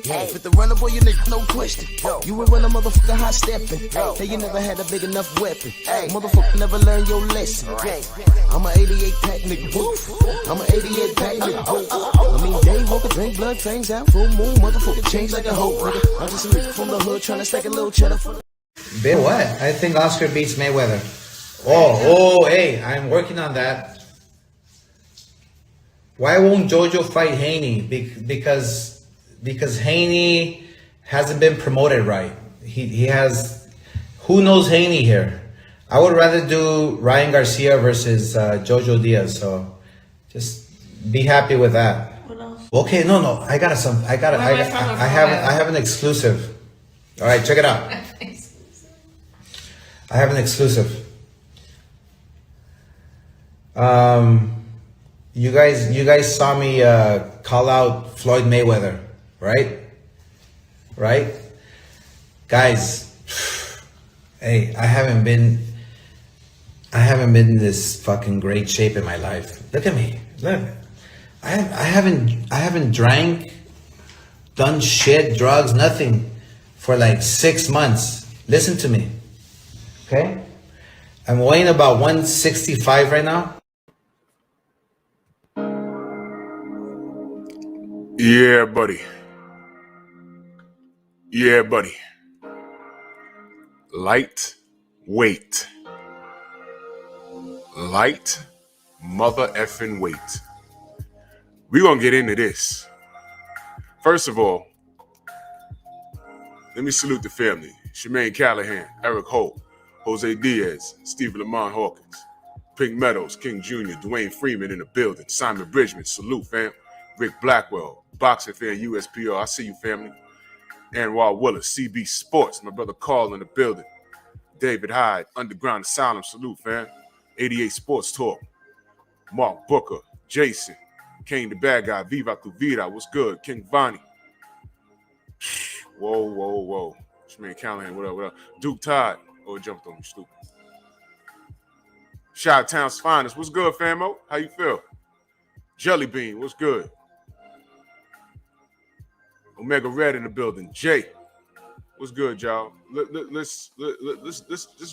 Hey, with the runner boy, you nigga, no question. You would run a motherfucker high stepping. Hey, you never had a big enough weapon. Motherfucker never learned your lesson. I'm an 88 pack nigga. Woof. I'm an 88 pack nigga. I mean, day walker, drink blood, fangs out, full moon, motherfucker, change like a hoe. I'm just a nigga from the hood trying to stack a little cheddar for the. Bit what? I think Oscar beats Mayweather. Oh, hey, I'm working on that. Why won't Jojo fight Haney? Because Haney hasn't been promoted right. He has. Who knows Haney here? I would rather do Ryan Garcia versus Jojo Diaz. So just be happy with that. What else? Okay, no. I have an exclusive. All right, check it out. I have an exclusive. You guys saw me call out Floyd Mayweather, right? Right? Guys, hey, I haven't been in this fucking great shape in my life. Look at me. Look. I haven't drank, done shit, drugs, nothing for like 6 months. Listen to me. Okay? I'm weighing about 165 right now. Yeah, buddy. Yeah, buddy. Light weight. Light mother effing weight. We're going to get into this. First of all, let me salute the family. Shemaine Callahan, Eric Holt, Jose Diaz, Stephen Lamont Hawkins, Pink Meadows, King Jr., Dwayne Freeman in the building, Simon Bridgman, salute fam, Rick Blackwell, Boxing Fan, USPR, I see you family, Anwar Willis, CB Sports, my brother Carl in the building, David Hyde, Underground Asylum, salute fam, 88 Sports Talk, Mark Booker, Jason, Kane the Bad Guy, Viva Tu Vida, what's good, King Vonnie, whoa, Shemaine Callahan, what up, Duke Todd, oh, it jumped on me, stupid. Chi-Town's finest, what's good, famo? How you feel? Jelly Bean, what's good? Omega Red in the building. Jay, what's good, y'all? Let's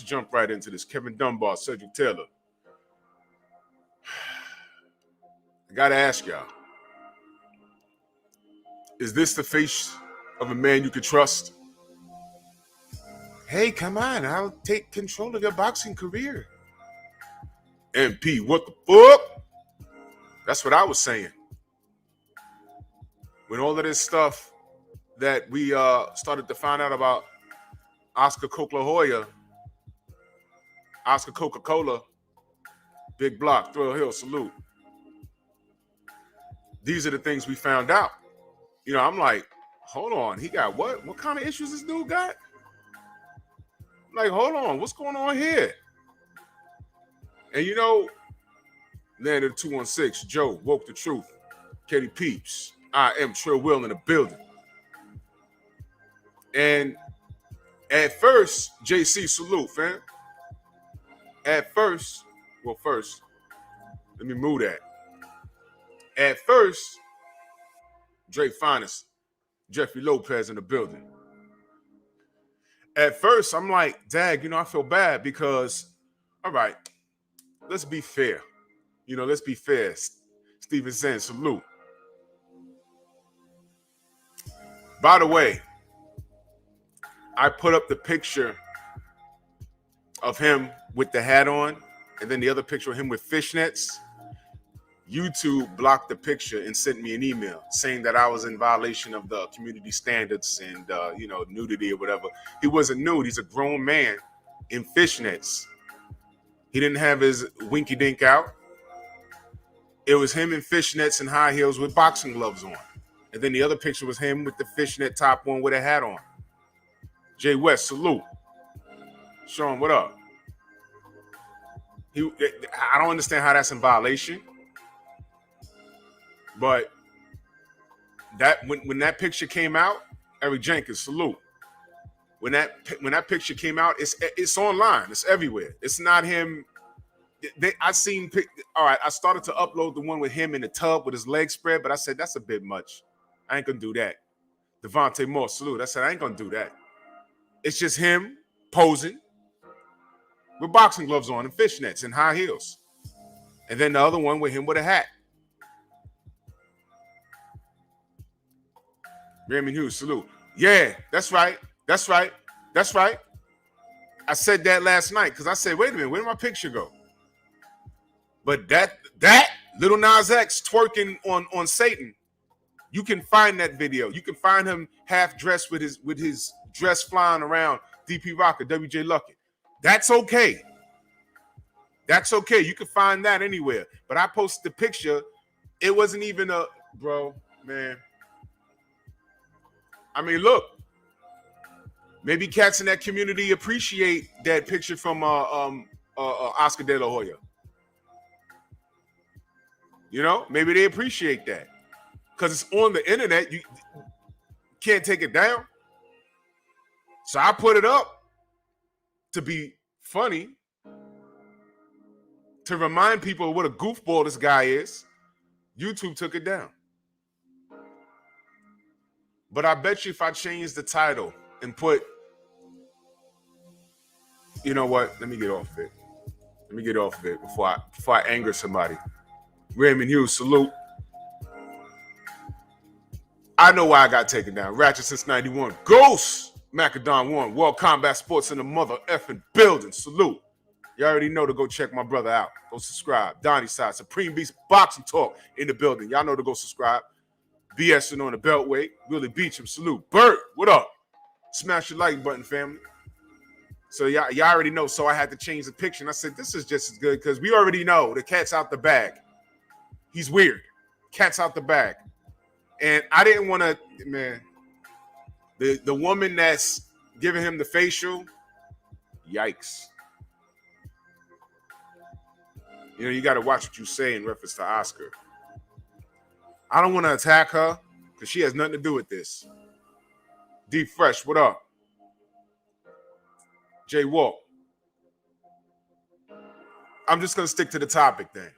jump right into this. Kevin Dunbar, Cedric Taylor. I gotta ask y'all, is this the face of a man you can trust? Hey, come on, I'll take control of your boxing career. MP, what the fuck? That's what I was saying. When all of this stuff that we started to find out about C0ke-La Hoya, Oscar Coca-Cola, Big Block, Thrill Hill, salute. These are the things we found out. You know, I'm like, hold on, he got what? What kind of issues this dude got? I'm like, hold on, what's going on here? And you know, Landed 216, Joe, Woke the Truth, Katie Peeps, I am Trill Will in the building. And at first, JC, salute, fam. At first, let me move that. At first, Drake Finest, Jeffrey Lopez in the building. At first, I'm like, dag, you know, I feel bad because, all right, let's be fair. You know, let's be fair. Steven Zen, salute. By the way, I put up the picture of him with the hat on, and then the other picture of him with fishnets. YouTube blocked the picture and sent me an email saying that I was in violation of the community standards and, nudity or whatever. He wasn't nude. He's a grown man in fishnets. He didn't have his winky dink out. It was him in fishnets and high heels with boxing gloves on. And then the other picture was him with the fishnet top on with a hat on. Jay West, salute. Sean, what up? I don't understand how that's in violation. But that when that picture came out, Eric Jenkins, salute. When that picture came out, it's online. It's everywhere. It's not him. I started to upload the one with him in the tub with his legs spread, but I said that's a bit much. I ain't gonna do that. Devontae Moore, salute. I said, I ain't going to do that. It's just him posing with boxing gloves on and fishnets and high heels. And then the other one with him with a hat. Raymond Hughes, salute. Yeah, that's right. That's right. That's right. I said that last night because I said, wait a minute, where did my picture go? But that Lil Nas X twerking on Satan, you can find that video. You can find him half dressed with his dress flying around DP Rocker, WJ Luckett. That's okay. That's okay. You can find that anywhere. But I posted the picture. It wasn't even a, bro, man. I mean, look. Maybe cats in that community appreciate that picture from Oscar De La Hoya. You know, maybe they appreciate that because it's on the internet. You can't take it down. So I put it up to be funny, to remind people what a goofball this guy is. YouTube took it down. But I bet you if I change the title and put, you know what? Let me get off of it. Let me get off of it before I anger somebody. Raymond Hughes, salute. I know why I got taken down. Ratchet since 91. Ghost! Macadon 1. World Combat Sports in the mother effing building. Salute. You already know to go check my brother out. Go subscribe. Donnie Side. Supreme Beast Boxing Talk in the building. Y'all know to go subscribe. BSing on the Beltway. Willie Beecham. Salute. Bert, what up? Smash your like button, family. So y'all already know. So I had to change the picture. And I said, this is just as good because we already know the cat's out the bag. He's weird. Cat's out the bag. And I didn't want to, man, the woman that's giving him the facial, yikes. You know, you got to watch what you say in reference to Oscar. I don't want to attack her because she has nothing to do with this. Deep Fresh, what up? Jay Walk. I'm just going to stick to the topic then.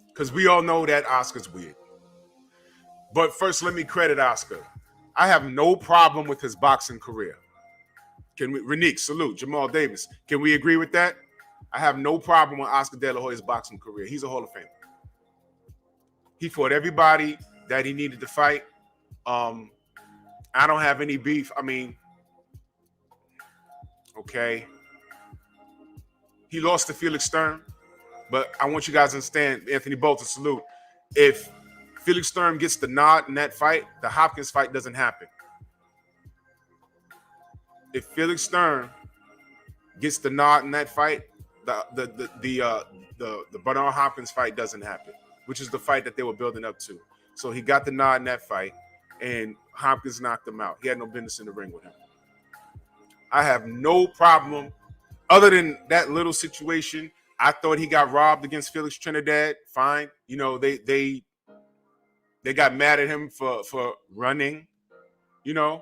Because we all know that Oscar's weird. But first, let me credit Oscar. I have no problem with his boxing career. Can we, Renique, salute. Jamal Davis. Can we agree with that? I have no problem with Oscar De La Hoya's boxing career. He's a Hall of Famer. He fought everybody that he needed to fight. I don't have any beef. I mean, okay. He lost to Felix Sturm. But I want you guys to understand, Anthony Bolton, salute. If Felix Sturm gets the nod in that fight, the Hopkins fight doesn't happen. If Felix Sturm gets the nod in that fight, the Bernard Hopkins fight doesn't happen, which is the fight that they were building up to. So he got the nod in that fight, and Hopkins knocked him out. He had no business in the ring with him. I have no problem, other than that little situation. I thought he got robbed against Felix Trinidad. Fine. You know, they got mad at him for running,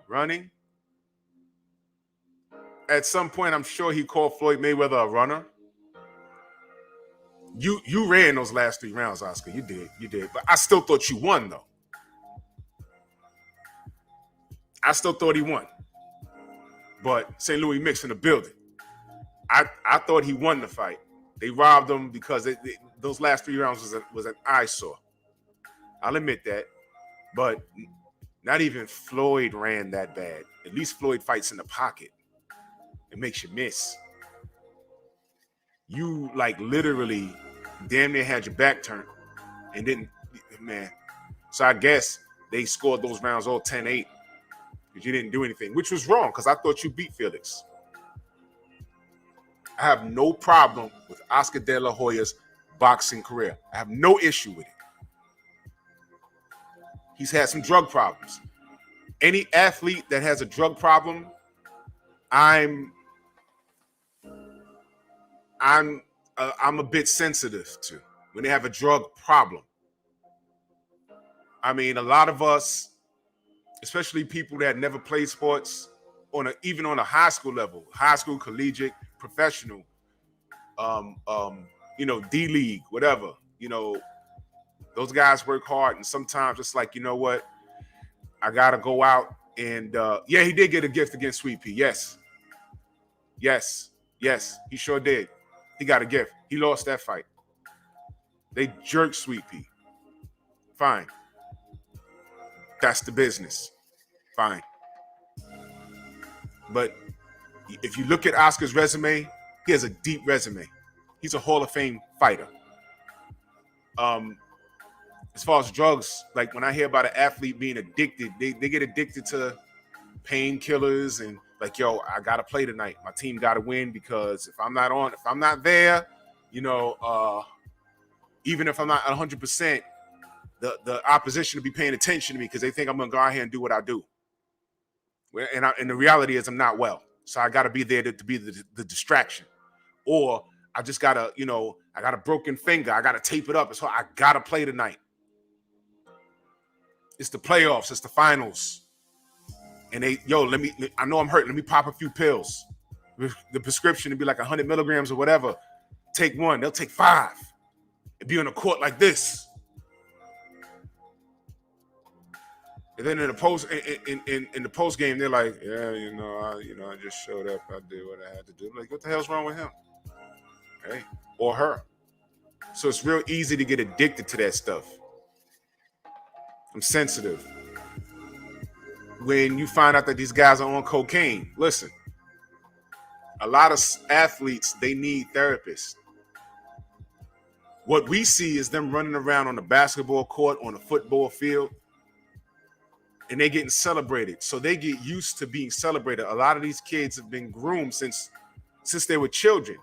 running. At some point, I'm sure he called Floyd Mayweather a runner. You ran those last 3 rounds, Oscar. You did. But I still thought you won, though. I still thought he won. But St. Louis Mix in the building. I thought he won the fight. They robbed him because those last 3 rounds was an eyesore. I'll admit that. But not even Floyd ran that bad. At least Floyd fights in the pocket. It makes you miss. You, like, literally damn near had your back turned and didn't, man. So I guess they scored those rounds all 10-8 because you didn't do anything, which was wrong because I thought you beat Felix. I have no problem with Oscar De La Hoya's boxing career. I have no issue with it. He's had some drug problems. Any athlete that has a drug problem, I'm a bit sensitive to when they have a drug problem. I mean, a lot of us, especially people that never played sports, even on a high school level, high school, collegiate, professional, D-League, whatever, those guys work hard. And sometimes it's like, you know what? I got to go out And yeah, he did get a gift against Sweet Pea. Yes, he sure did. He got a gift. He lost that fight. They jerked Sweet Pea. Fine. That's the business. Fine. But if you look at Oscar's resume, he has a deep resume. He's a Hall of Fame fighter. As far as drugs, like when I hear about an athlete being addicted, they get addicted to painkillers and like, yo, I gotta play tonight. My team gotta win because if I'm not there, you know, even if I'm not 100%, the opposition will be paying attention to me because they think I'm gonna go out here and do what I do. And the reality is I'm not well, so I gotta be there to be the distraction. Or I just gotta, you know, I got a broken finger. I gotta tape it up. So I gotta play tonight. It's the playoffs. It's the finals. And I know I'm hurt. Let me pop a few pills. The prescription would be like 100 milligrams or whatever. Take one. They'll take 5. And be on a court like this. And then in the post game, they're like, yeah, I just showed up. I did what I had to do. I'm like, what the hell's wrong with him? Hey, or her. So it's real easy to get addicted to that stuff. I'm sensitive. When you find out that these guys are on cocaine, listen, a lot of athletes, they need therapists. What we see is them running around on the basketball court, on the football field, and they're getting celebrated. So they get used to being celebrated. A lot of these kids have been groomed since they were children.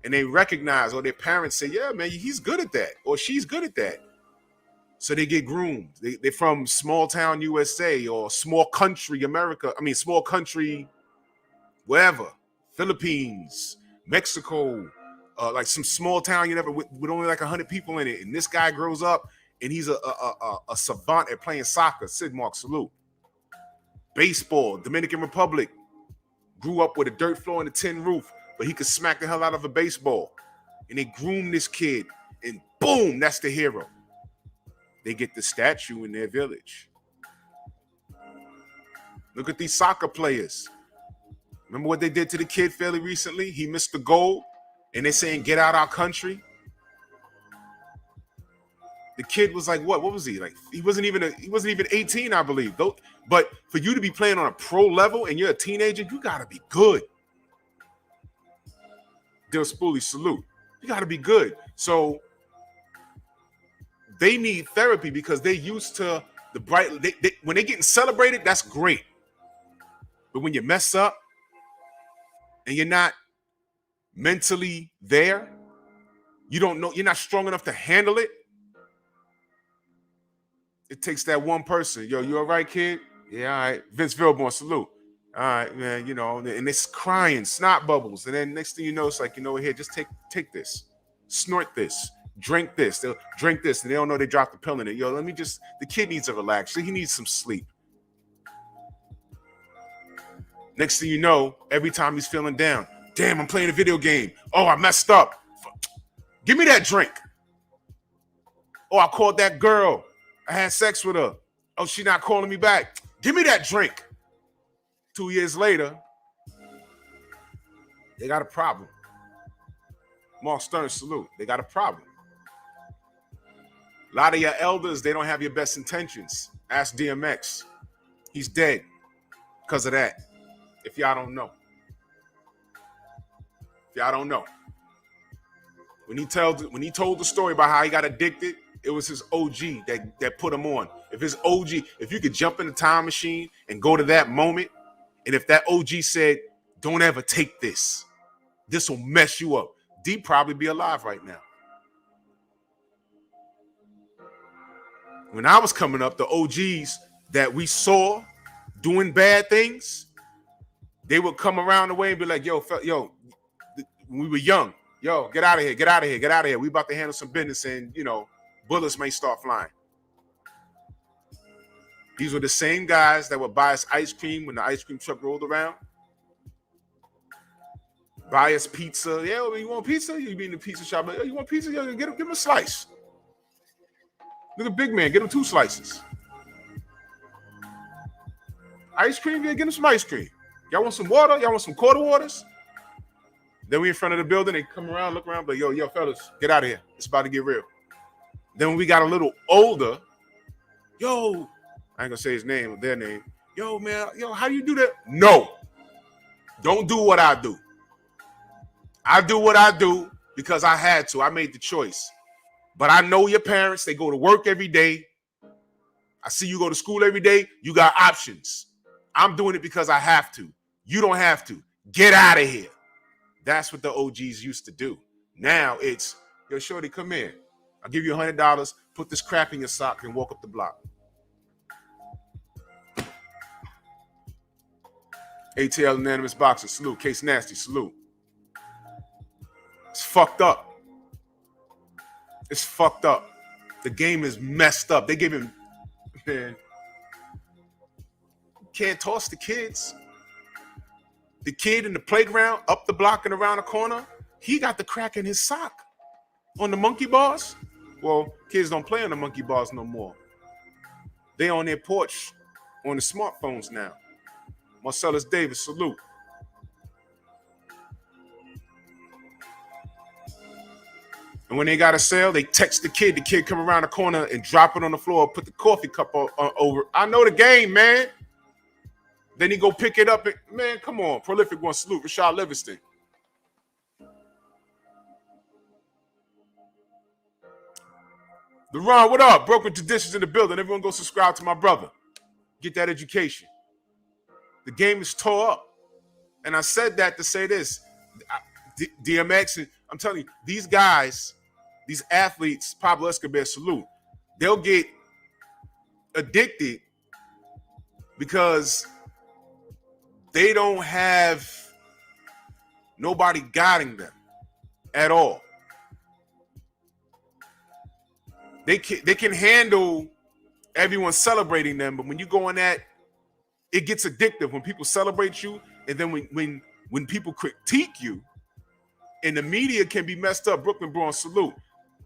And they recognize, or their parents say, yeah, man, he's good at that, or she's good at that. So they get groomed. They're from small town USA or small country America. I mean, small country, wherever, Philippines, Mexico, like some small town with only like 100 people in it. And this guy grows up and he's a savant at playing soccer. C0ke-La, salute. Baseball, Dominican Republic, grew up with a dirt floor and a tin roof, but he could smack the hell out of a baseball. And they groom this kid, and boom, that's the hero. They get the statue in their village. Look at these soccer players. Remember what they did to the kid fairly recently? He missed the goal, and they're saying, get out our country. The kid was like, what was he? Like, he wasn't even 18, I believe. But for you to be playing on a pro level and you're a teenager, you gotta be good. Del Spoolie, salute. You gotta be good. So they need therapy because they're used to the bright. When they're getting celebrated, that's great. But when you mess up and you're not mentally there, you don't know, you're not strong enough to handle it. It takes that one person. Yo, you all right, kid? Yeah, all right. Vince Vilborn, salute. All right, man, and it's crying, snot bubbles. And then next thing you know, it's like, here, just take this. Snort this. Drink this. They'll drink this, and they don't know they dropped the pill in it. Yo, the kid needs to relax. He needs some sleep. Next thing you know, every time he's feeling down, damn, I'm playing a video game. Oh, I messed up. Give me that drink. Oh, I called that girl. I had sex with her. Oh, she not calling me back. Give me that drink. 2 years later, they got a problem. Mark Stern, salute. They got a problem. A lot of your elders, they don't have your best intentions. Ask DMX. He's dead because of that. If y'all don't know. When he told the story about how he got addicted, it was his OG that put him on. If you could jump in the time machine and go to that moment, and if that OG said, don't ever take this will mess you up, D probably be alive right now. When I was coming up, the OGs that we saw doing bad things, they would come around the way and be like, yo, when we were young, yo, get out of here. We about to handle some business and, bullets may start flying. These were the same guys that would buy us ice cream when the ice cream truck rolled around. Buy us pizza. Yeah, you want pizza? You be in the pizza shop. Like, you want pizza? Yo, give him a slice. Look at big man. Get him 2 slices. Ice cream? Yeah, get them some ice cream. Y'all want some water? Y'all want some quarter waters? Then we in front of the building. They come around, look around, but yo, fellas, get out of here. It's about to get real. Then when we got a little older, yo, I ain't gonna say his name or their name. Yo, man, yo, how do you do that? No, don't do what I do. I do what I do because I had to. I made the choice. But I know your parents, they go to work every day. I see you go to school every day. You got options. I'm doing it because I have to. You don't have to. Get out of here. That's what the OGs used to do. Now it's, yo, shorty, come here. I'll give you $100. Put this crap in your sock and walk up the block. ATL Unanimous Boxing, salute. Case Nasty, salute. It's fucked up. It's fucked up. The game is messed up. They give him, man, can't toss the kids. The kid in the playground, up the block and around the corner, he got the crack in his sock on the monkey bars. Well, kids don't play on the monkey bars no more. They on their porch on the smartphones now. Marcellus Davis, salute. And when they got a sale, they text the kid. The kid come around the corner and drop it on the floor, put the coffee cup over. I know the game, man. Then he go pick it up. Man, come on. Prolific one, salute. Rashad Livingston. LeRon, what up? Broken Traditions in the building. Everyone go subscribe to my brother. Get that education. The game is tore up. And I said that to say this. DMX, and I'm telling you, these guys, these athletes, Pablo Escobar, salute. They'll get addicted because they don't have nobody guiding them at all. They can handle everyone celebrating them, but when you go on that, it gets addictive when people celebrate you, and then when people critique you, and the media can be messed up. Brooklyn Braun, salute.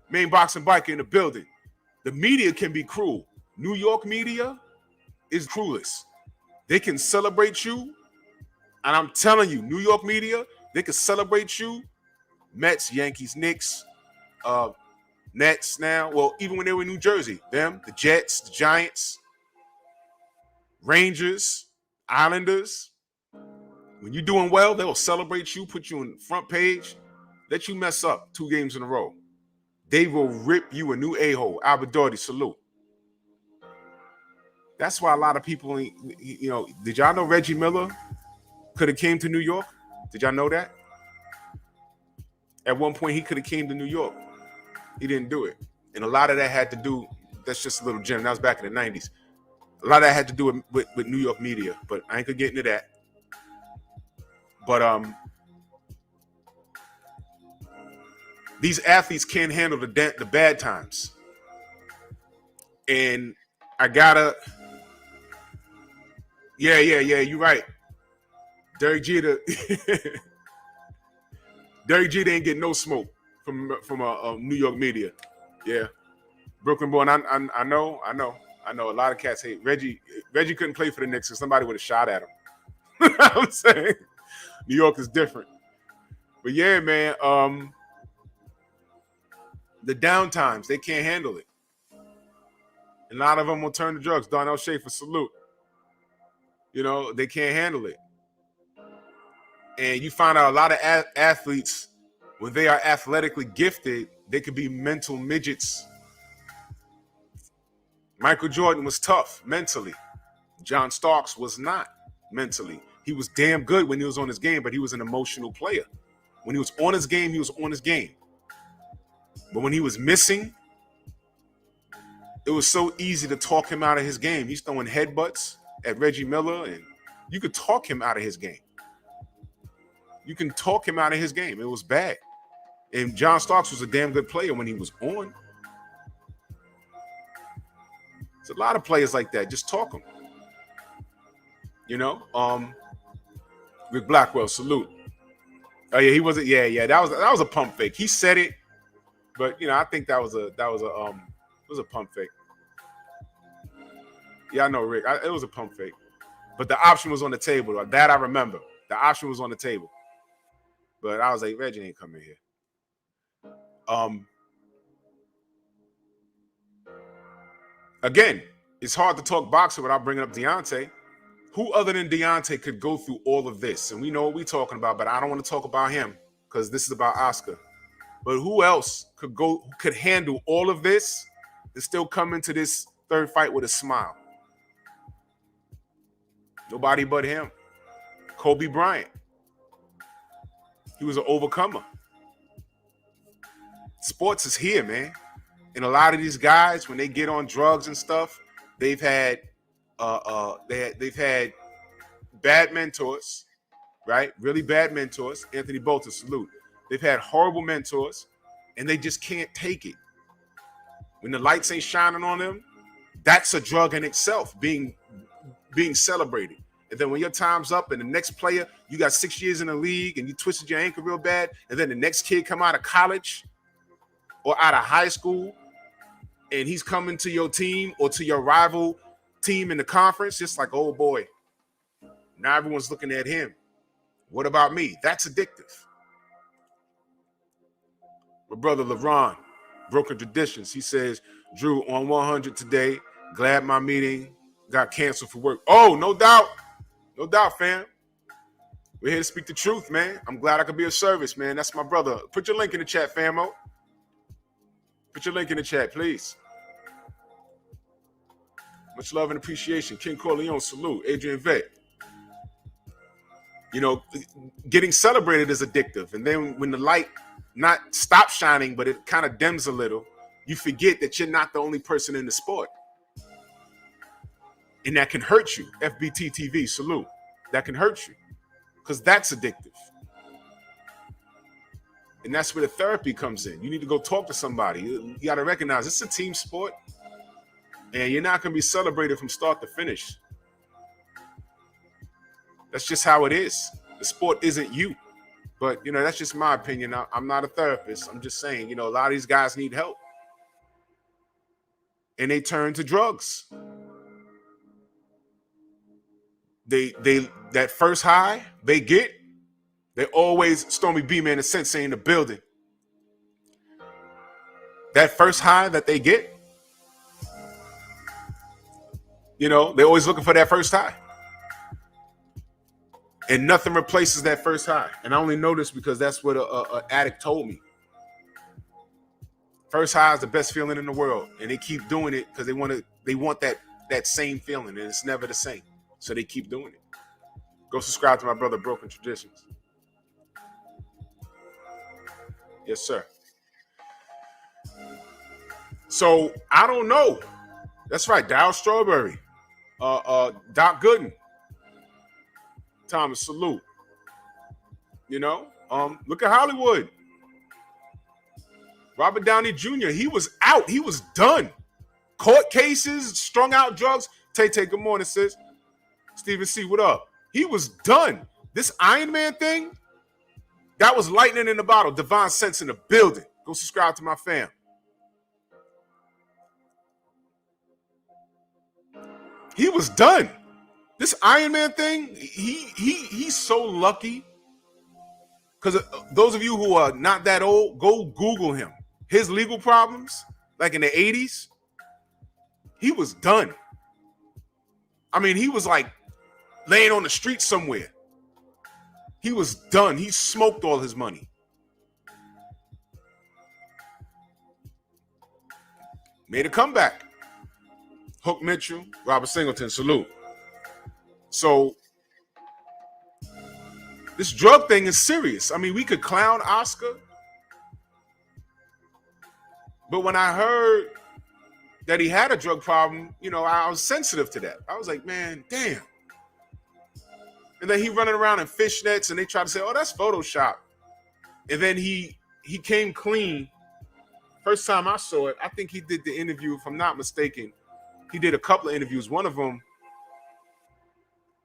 Main boxing biker in the building. The media can be cruel. New York media is cruelest. They can celebrate you, and I'm telling you, New York media, they can celebrate you. Mets, Yankees, Knicks, Nets now. Well, even when they were in New Jersey, them, the Jets, the Giants, Rangers, Islanders. When you're doing well, they will celebrate you, put you on the front page, let you mess up 2 games in a row. They will rip you a new a-hole. Albert Doherty, salute. That's why a lot of people, did y'all know Reggie Miller could have came to New York? Did y'all know that? At one point, he could have came to New York. He didn't do it. And a lot of that had to do, that's just a little gem. That was back in the 90s. A lot of that had to do with New York media, but I ain't gonna get into that. But these athletes can't handle the bad times. And I gotta, yeah, you're right. Derek Jeter, Derek Jeter ain't getting no smoke from New York media. Yeah, Brooklyn born. I know. A lot of cats hate Reggie. Reggie couldn't play for the Knicks, and somebody would have shot at him. I'm saying New York is different. But yeah, man, the downtimes, they can't handle it. A lot of them will turn to drugs. Darnell Schaefer, salute. They can't handle it. And you find out a lot of athletes, when they are athletically gifted, they could be mental midgets. Michael Jordan was tough mentally. John Starks was not mentally. He was damn good when he was on his game, but he was an emotional player. When he was on his game, he was on his game. But when he was missing, it was so easy to talk him out of his game. He's throwing headbutts at Reggie Miller, and you could talk him out of his game. You can talk him out of his game. It was bad. And John Starks was a damn good player when he was on. There's a lot of players like that. Just talk them. Rick Blackwell, salute. Oh yeah, he wasn't. Yeah. That was a pump fake. He said it, but I think that was a pump fake. Yeah, I know, Rick. It was a pump fake. But the option was on the table. That I remember. The option was on the table. But I was like, Reggie ain't coming here. Again, it's hard to talk boxing without bringing up Deontay. Who other than Deontay could go through all of this? And we know what we're talking about, but I don't want to talk about him because this is about Oscar. But who else could handle all of this and still come into this third fight with a smile? Nobody but him. Kobe Bryant. He was an overcomer. Sports is here, man. And a lot of these guys, when they get on drugs and stuff, they've had bad mentors, right? Really bad mentors. Anthony Bolton, salute. They've had horrible mentors, and they just can't take it. When the lights ain't shining on them, that's a drug in itself, being celebrated. And then when your time's up and the next player, you got 6 years in the league and you twisted your ankle real bad, and then the next kid come out of college or out of high school and he's coming to your team or to your rival team in the conference, just like, oh boy, now everyone's looking at him. What about me? That's addictive. My brother LeBron, Broken Traditions, he says, Drew, on 100 today, glad my meeting got canceled for work. Oh, no doubt. No doubt, fam. We're here to speak the truth, man. I'm glad I could be of service, man. That's my brother. Put your link in the chat, famo. Put your link in the chat, please. Much love and appreciation. King Corleone, salute. Adrian Vett. You know, getting celebrated is addictive. And then when the light not stops shining, but it kind of dims a little, you forget that you're not the only person in the sport. And that can hurt you. FBT TV, salute. That can hurt you because that's addictive. And that's where the therapy comes in. You need to go talk to somebody. You got to recognize it's a team sport, and you're not going to be celebrated from start to finish. That's just how it is. The sport isn't you. But, you know, that's just my opinion. I'm not a therapist. I'm just saying, you know, a lot of these guys need help. And they turn to drugs. They that first high they get, they always Stormy B-Man and Sensei in the building. That first high that they get, you know, they're always looking for that first high. And nothing replaces that first high. And I only know this because that's what an addict told me. First high is the best feeling in the world. And they keep doing it because they want that same feeling, and it's never the same. So they keep doing it. Go subscribe to my brother, Broken Traditions. Yes, sir. So I don't know. That's right, Dow Strawberry. Doc Gooden. Thomas, salute. You know, look at Hollywood. Robert Downey Jr., he was out. He was done. Court cases, strung out drugs. Tay, good morning, sis. Stephen C., what up? He was done. This Iron Man thing, that was lightning in the bottle. Divine Sense in the building. Go subscribe to my fam. He was done. This Iron Man thing, he's so lucky. Because those of you who are not that old, go Google him. His legal problems, like in the 80s, he was done. I mean, he was like laying on the street somewhere. He was done. He smoked all his money. Made a comeback. Hook Mitchell, Robert Singleton, salute. So this drug thing is serious. I mean, we could clown Oscar, but when I heard that he had a drug problem, you know, I was sensitive to that. I was like, man, damn. And then he running around in fishnets, and they try to say, oh, that's Photoshop. And then he came clean. First time I saw it, I think he did the interview, if I'm not mistaken. He did a couple of interviews. One of them,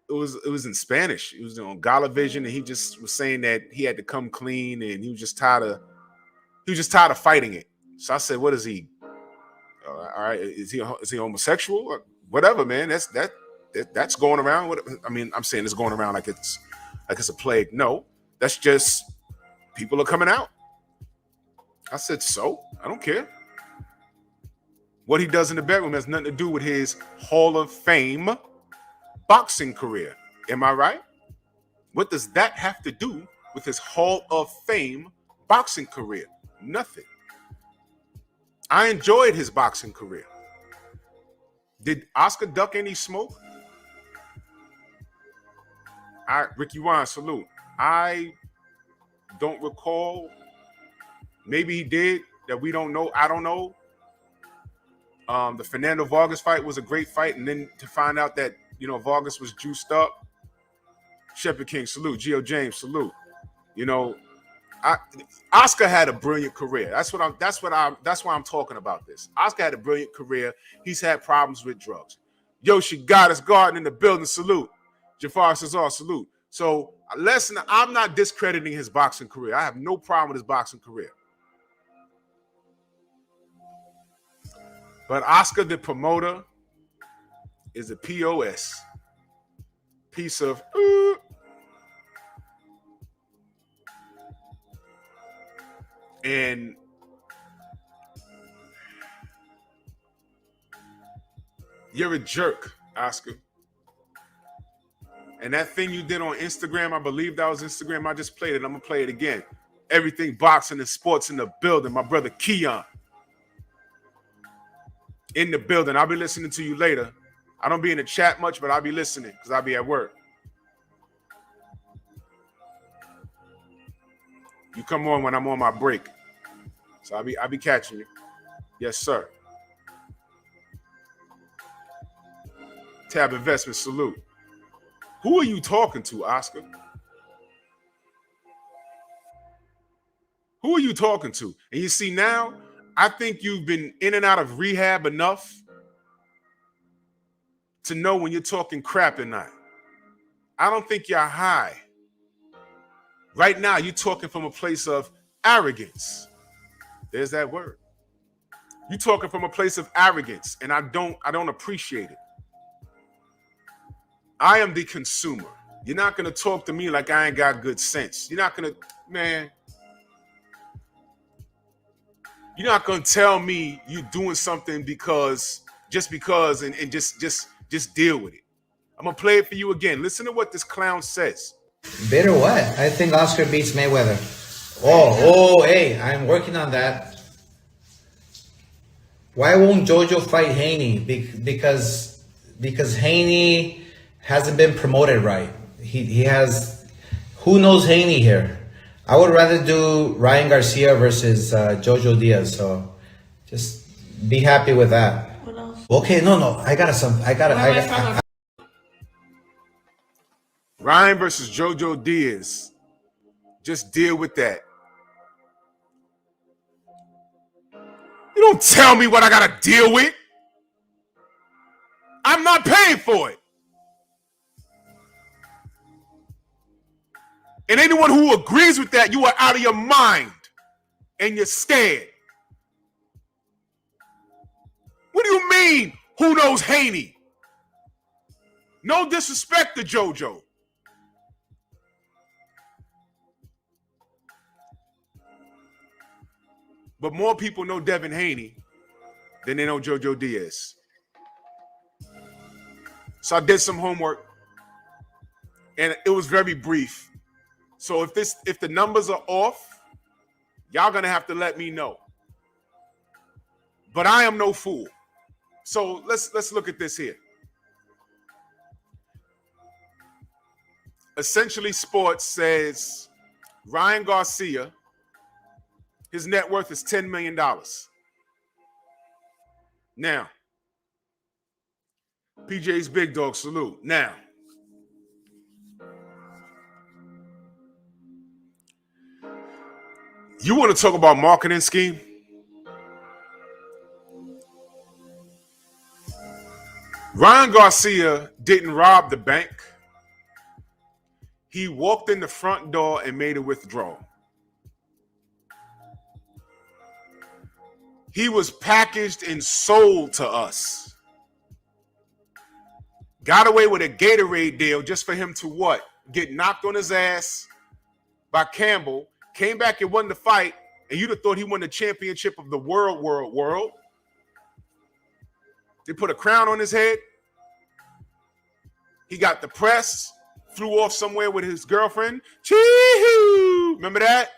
it was in Spanish. It was on Galavision, and he just was saying that he had to come clean, and he was just tired of fighting it. So I said, what is he? All right, is he homosexual or whatever, man? That's That's going around. I mean, I'm saying it's going around like it's a plague. No, that's just people are coming out. I said, so I don't care. What he does in the bedroom has nothing to do with his Hall of Fame boxing career. Am I right? What does that have to do with his Hall of Fame boxing career? Nothing. I enjoyed his boxing career. Did Oscar duck any smoke? Ricky Ryan, salute. I don't recall. Maybe he did that we don't know. I don't know. The Fernando Vargas fight was a great fight, and then to find out that Vargas was juiced up. Shepherd King, salute. Geo James, salute. Oscar had a brilliant career. That's why I'm talking about this. Oscar had a brilliant career. He's had problems with drugs. Yoshi Goddess Garden in the building, salute. Jafar Cesar, salute. So listen, I'm not discrediting his boxing career. I have no problem with his boxing career. But Oscar the promoter is a POS. Piece of and you're a jerk, Oscar. And that thing you did on Instagram, I believe that was Instagram. I just played it. I'm going to play it again. Everything boxing and sports in the building. My brother Keon in the building. I'll be listening to you later. I don't be in the chat much, but I'll be listening because I'll be at work. You come on when I'm on my break. So I'll be catching you. Yes, sir. Tab Investment, salute. Who are you talking to, Oscar? Who are you talking to? And you see now, I think you've been in and out of rehab enough to know when you're talking crap or not. I don't think you're high. Right now, you're talking from a place of arrogance. There's that word. You're talking from a place of arrogance, and I don't appreciate it. I am the consumer. You're not going to talk to me like I ain't got good sense. You're not going to, man. You're not going to tell me you're doing something just because, and just deal with it. I'm going to play it for you again. Listen to what this clown says. Better what? I think Oscar beats Mayweather. Hey, I'm working on that. Why won't Jojo fight Haney? Because Haney hasn't been promoted right. He has. Who knows Haney here? I would rather do Ryan Garcia versus Jojo Diaz. So just be happy with that. What else? Okay, no. I got Ryan versus Jojo Diaz. Just deal with that. You don't tell me what I gotta deal with. I'm not paying for it. And anyone who agrees with that, you are out of your mind and you're scared. What do you mean, who knows Haney? No disrespect to JoJo. But more people know Devin Haney than they know Jojo Diaz. So I did some homework, and it was very brief. So if the numbers are off, y'all gonna have to let me know. But I am no fool. So let's look at this here. Essentially Sports says Ryan Garcia, his net worth is $10 million. Now, PJ's Big Dog, salute. Now, you want to talk about marketing scheme? Ryan Garcia didn't rob the bank. He walked in the front door and made a withdrawal. He was packaged and sold to us. got away with a Gatorade deal just for him to what? Get knocked on his ass by Campbell, came back and won the fight, and you'd have thought he won the championship of the world. They put a crown on his head. He got the press, flew off somewhere with his girlfriend. Chee-hoo! Remember that?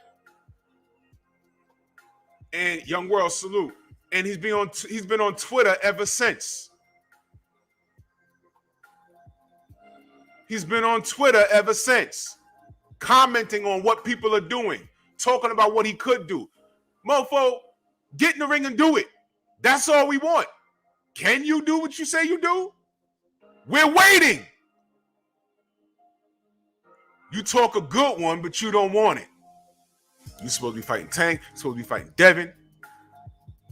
And Young World, salute. And he's been on Twitter ever since. He's been on Twitter ever since, commenting on what people are doing, talking about what he could do. Mofo, get in the ring and do it. That's all we want. Can you do what you say you do? We're waiting. You talk a good one, but you don't want it. You're supposed to be fighting Tank. You're supposed to be fighting Devin.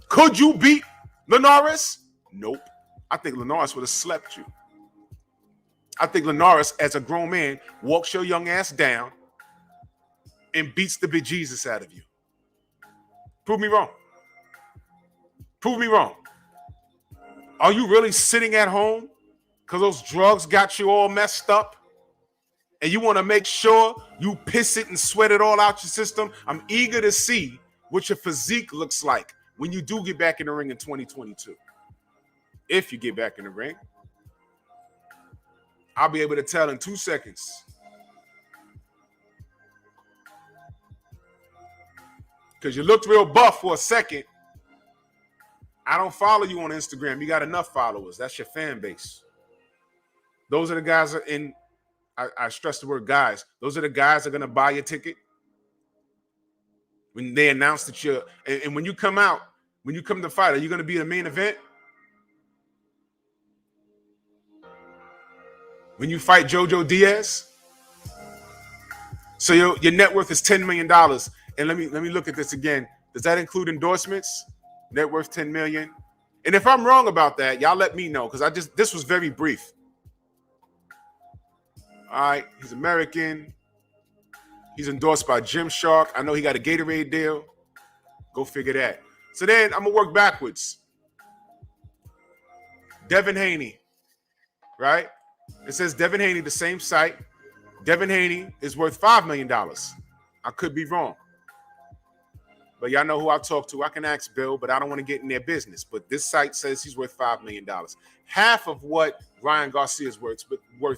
Could you beat Linares? Nope. I think Linares would have slept you. I think Linares, as a grown man, walks your young ass down and beats the bejesus out of you. Prove me wrong. Prove me wrong. Are you really sitting at home because those drugs got you all messed up? And you want to make sure you piss it and sweat it all out your system? I'm eager to see what your physique looks like when you do get back in the ring in 2022. If you get back in the ring, I'll be able to tell in 2 seconds. Because you looked real buff for a second. I don't follow you on Instagram. You got enough followers. That's your fan base. Those are the guys that are in, I stress the word guys. Those are the guys that are going to buy your ticket. When they announce that you're, and when you come out, when you come to fight, are you going to be the main event? When you fight Jojo Diaz? So your net worth is $10 million. And let me look at this again. Does that include endorsements? Net worth $10 million. And if I'm wrong about that, y'all let me know, because this was very brief. All right, he's American. He's endorsed by Gymshark. I know he got a Gatorade deal. Go figure that. So then I'm gonna work backwards. Devin Haney, right? It says Devin Haney, the same site. Devin Haney is worth $5 million. I could be wrong. But y'all know who I talk to. I can ask Bill, but I don't want to get in their business. But this site says he's worth $5 million. Half of what Ryan Garcia is worth.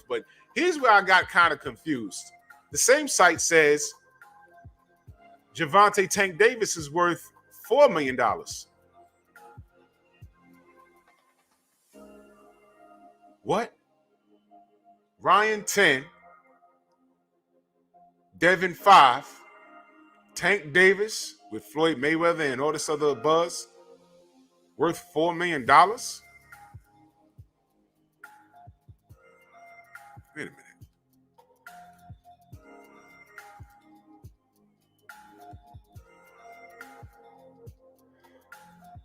But here's where I got kind of confused. The same site says Gervonta Tank Davis is worth $4 million. What? Ryan 10, Devin 5, Tank Davis with Floyd Mayweather and all this other buzz worth $4 million? Wait a minute.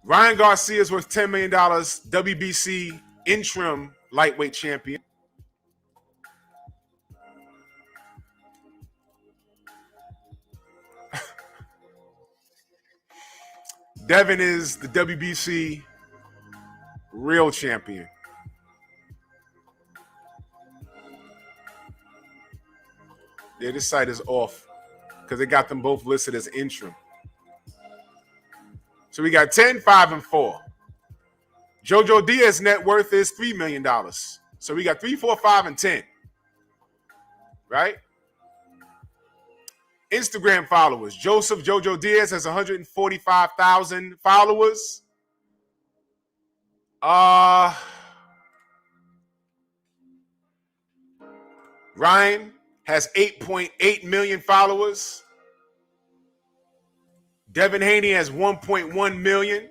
Ryan Garcia is worth $10 million, WBC interim lightweight champion. Devin is the WBC real champion. Yeah, this site is off because they got them both listed as interim. So we got 10, 5, and 4. Jojo Diaz net worth is $3 million. So we got 3, 4, 5, and 10. Right? Instagram followers. Joseph Jojo Diaz has 145,000 followers. Ryan has 8.8 million followers. Devin Haney has 1.1 million.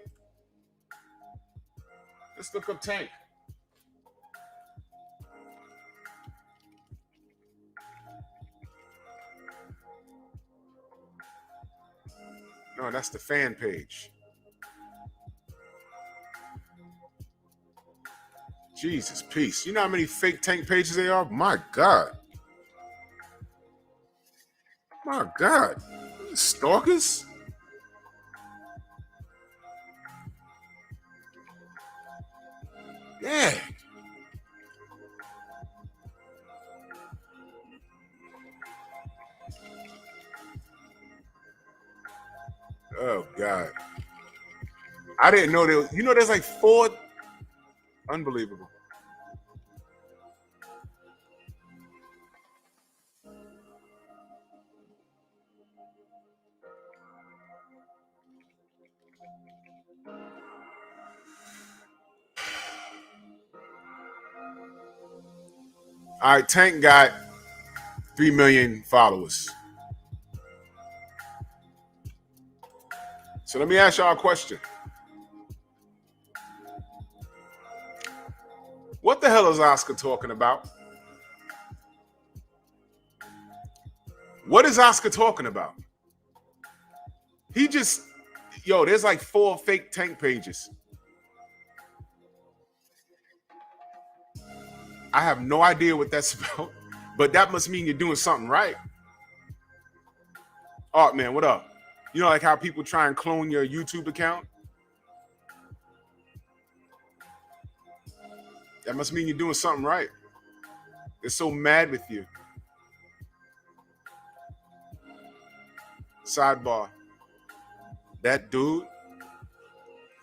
Let's look up Tank. No, that's the fan page. Jesus, peace. You know how many fake Tank pages they are? My God. My God. Stalkers? Yeah. I didn't know there. You know, there's like 4. Unbelievable. All right, Tank got 3 million followers. So let me ask y'all a question. What the hell is Oscar talking about? What is Oscar talking about? He just, there's like 4 fake Tank pages. I have no idea what that's about, but that must mean you're doing something right. Art man, what up? You know, like how people try and clone your YouTube account? That must mean you're doing something right. They're so mad with you. Sidebar. That dude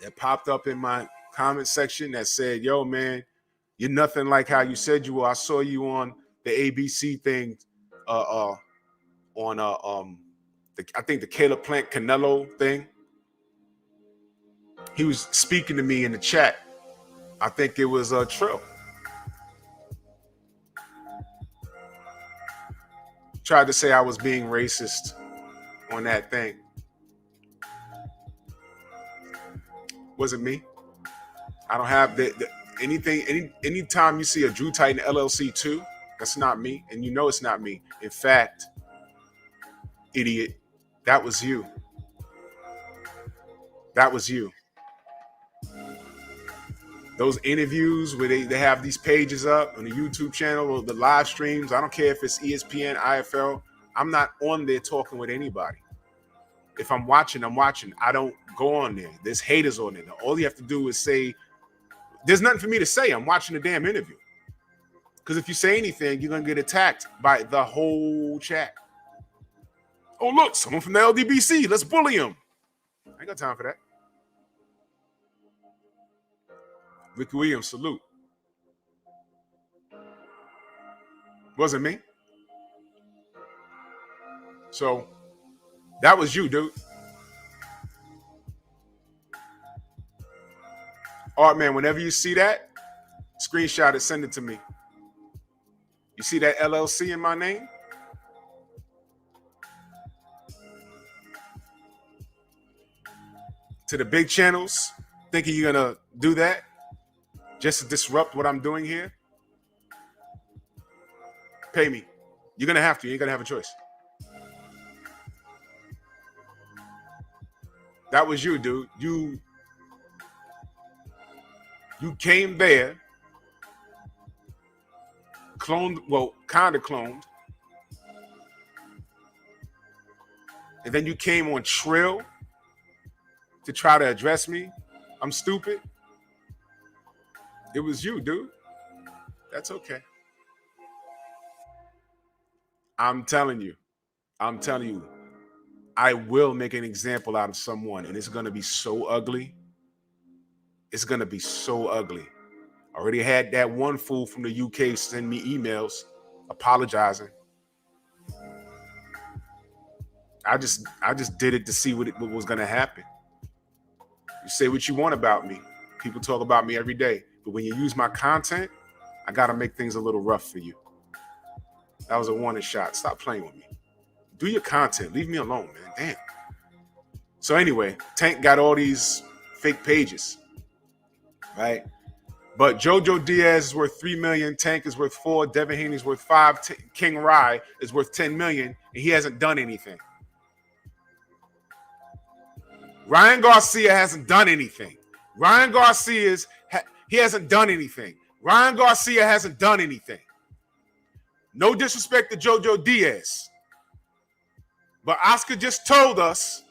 that popped up in my comment section that said, yo, man, you're nothing like how you said you were. I saw you on the ABC thing on I think the Caleb Plant Canelo thing. He was speaking to me in the chat. I think it was Trill. Tried to say I was being racist on that thing. Wasn't me. I don't have anything. Anytime you see a Drew Titan LLC 2, that's not me, and you know it's not me. In fact, idiot, that was you. That was you. Those interviews where they have these pages up on the YouTube channel or the live streams, I don't care if it's ESPN, IFL, I'm not on there talking with anybody. If I'm watching, I'm watching. I don't go on there. There's haters on there. All you have to do is say, there's nothing for me to say. I'm watching the damn interview. Because if you say anything, you're going to get attacked by the whole chat. Oh, look, someone from the LDBC. Let's bully him. I ain't got time for that. Ricky Williams, salute. Wasn't me. So that was you, dude. Art man, whenever you see that, screenshot it, send it to me. You see that LLC in my name? To the big channels, thinking you're going to do that just to disrupt what I'm doing here? Pay me. You're going to have to. You ain't going to have a choice. That was you, dude. You came there, cloned, well, kind of cloned, and then you came on Trill to try to address me. I'm stupid. It was you, dude. That's okay. I'm telling you, I will make an example out of someone, and it's going to be so ugly. It's going to be so ugly. I already had that one fool from the UK send me emails apologizing. I just did it to see what was going to happen. You say what you want about me. People talk about me every day. But when you use my content, I got to make things a little rough for you. That was a warning shot. Stop playing with me. Do your content. Leave me alone, man. Damn. So anyway, Tank got all these fake pages, right? But Jojo Diaz is worth 3 million. Tank is worth 4. Devin Haney's worth 5. King Rye is worth 10 million, and he hasn't done anything. Ryan Garcia hasn't done anything. Ryan Garcia hasn't done anything. Ryan Garcia hasn't done anything. No disrespect to Jojo Diaz. But Oscar just told us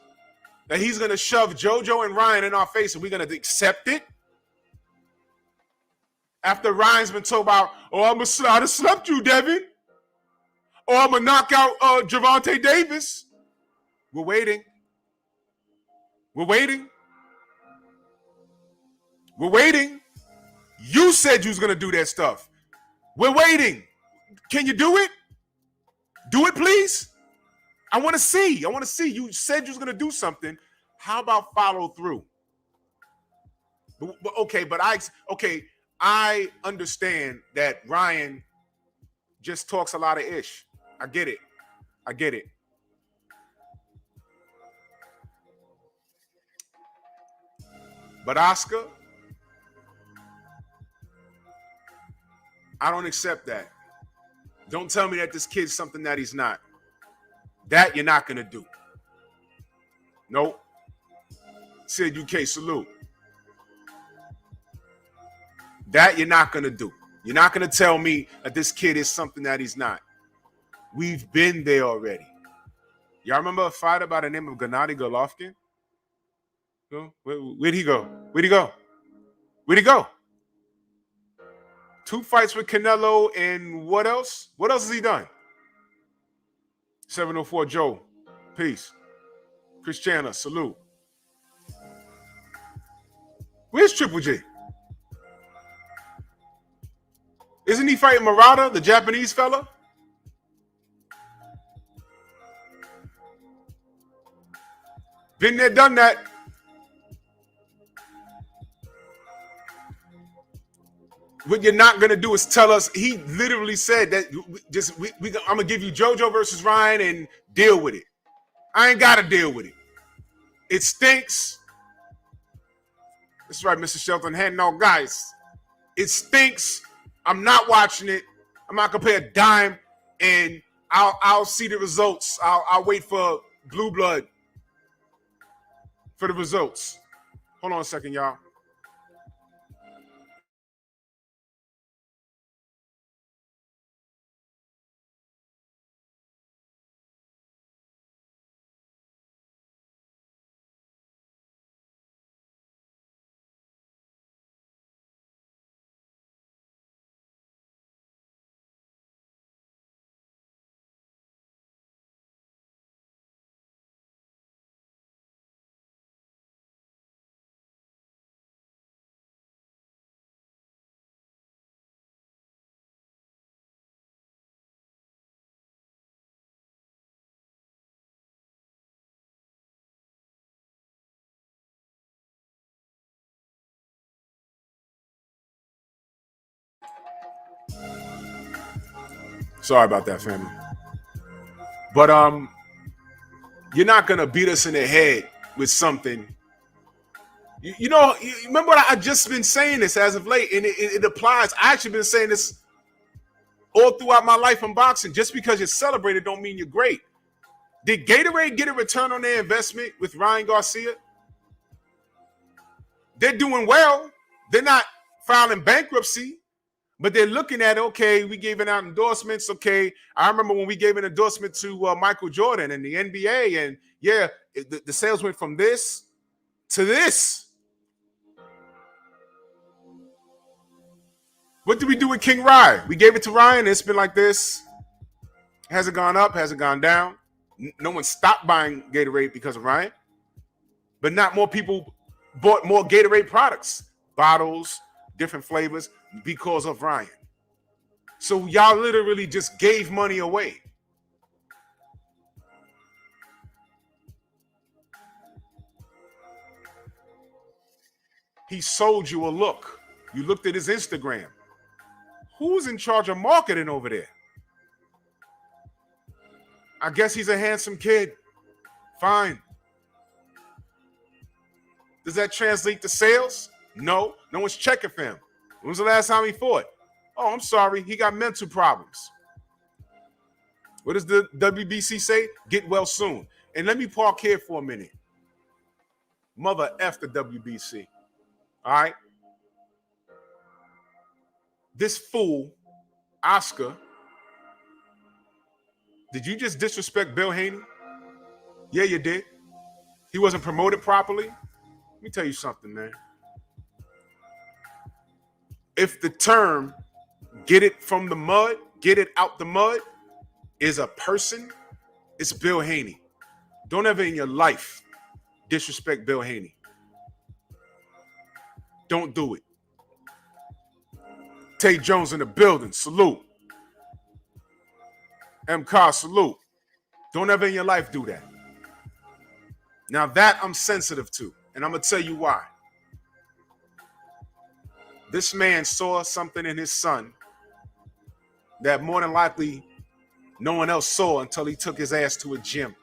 that he's going to shove JoJo and Ryan in our face and we're going to accept it. After Ryan's been told about, I'd have slept you, Devin. Or I'm going to knock out Gervonta Davis. We're waiting. We're waiting. We're waiting. You said you was going to do that stuff. We're waiting. Can you do it? Do it, please. I want to see. I want to see. You said you was going to do something. How about follow through? I understand that Ryan just talks a lot of ish. I get it. But Oscar, I don't accept that. Don't tell me that this kid's something that he's not. That you're not going to do. Nope. C0ke-La, salute. That you're not going to do. You're not going to tell me that this kid is something that he's not. We've been there already. Y'all remember a fighter by the name of Gennady Golovkin? Where'd he go? Where'd he go? 2 fights with Canelo and what else? What else has he done? 704 Joe, peace. Christiana, salute. Where's Triple G? Isn't he fighting Murata, the Japanese fella? Been there, done that. What you're not gonna do is tell us. He literally said that I'm gonna give you JoJo versus Ryan and deal with it. I ain't gotta deal with it. It stinks. That's right, Mr. Shelton. No, guys, it stinks. I'm not watching it. I'm not gonna pay a dime, and I'll see the results. I'll wait for Blue Blood for the results. Hold on a second, y'all. Sorry about that, family. But you're not gonna beat us in the head with something. You remember what I just been saying this as of late, and it applies. I actually been saying this all throughout my life in boxing. Just because you're celebrated don't mean you're great. Did Gatorade get a return on their investment with Ryan Garcia? They're doing well. They're not filing bankruptcy. But they're looking at, okay, we gave out endorsements. Okay, I remember when we gave an endorsement to Michael Jordan and the NBA, and yeah, the sales went from this to this. What did we do with King Rye? We gave it to Ryan. It's been like this. Has it gone up? Has it gone down? No one stopped buying Gatorade because of Ryan. But not more people bought more Gatorade products, bottles, different flavors, because of Ryan. So y'all literally just gave money away. He sold you a look. You looked at his Instagram. Who's in charge of marketing over there? I guess he's a handsome kid. Fine. Does that translate to sales? No. No one's checking for him. When was the last time he fought? Oh, I'm sorry. He got mental problems. What does the WBC say? Get well soon. And let me park here for a minute. Mother F the WBC. All right? This fool, Oscar, did you just disrespect Bill Haney? Yeah, you did. He wasn't promoted properly. Let me tell you something, man. If the term get it from the mud, get it out the mud is a person, it's Bill Haney. Don't ever in your life disrespect Bill Haney. Don't do it. Tay Jones in the building. Salute. M. Salute. Don't ever in your life do that. Now that I'm sensitive to, and I'm going to tell you why. This man saw something in his son that more than likely no one else saw until he took his ass to a gym.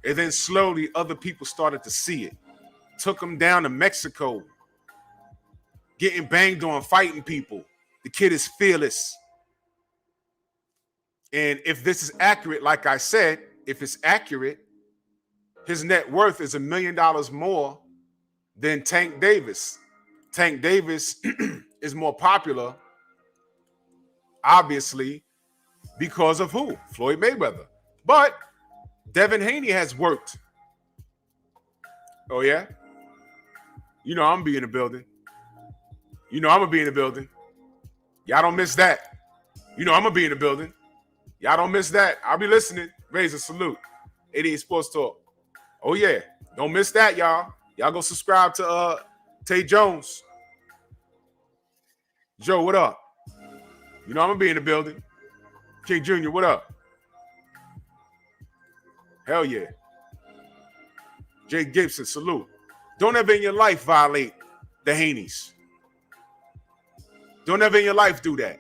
And then slowly other people started to see it. Took him down to Mexico, getting banged on, fighting people. The kid is fearless. And if this is accurate, like I said, if it's accurate, his net worth is $1 million more than Tank Davis. Tank Davis is more popular, obviously, because of who? Floyd Mayweather. But Devin Haney has worked. Oh, yeah? You know I'm going to be in the building. You know I'm going to be in the building. Y'all don't miss that. You know I'm going to be in the building. Y'all don't miss that. I'll be listening. Raise a salute. 88 Sports Talk. Oh, yeah. Don't miss that, y'all. Y'all go subscribe to Tay Jones. Joe, what up? You know I'm going to be in the building. King Jr., what up? Hell yeah. Jay Gibson, salute. Don't ever in your life violate the Haneys. Don't ever in your life do that.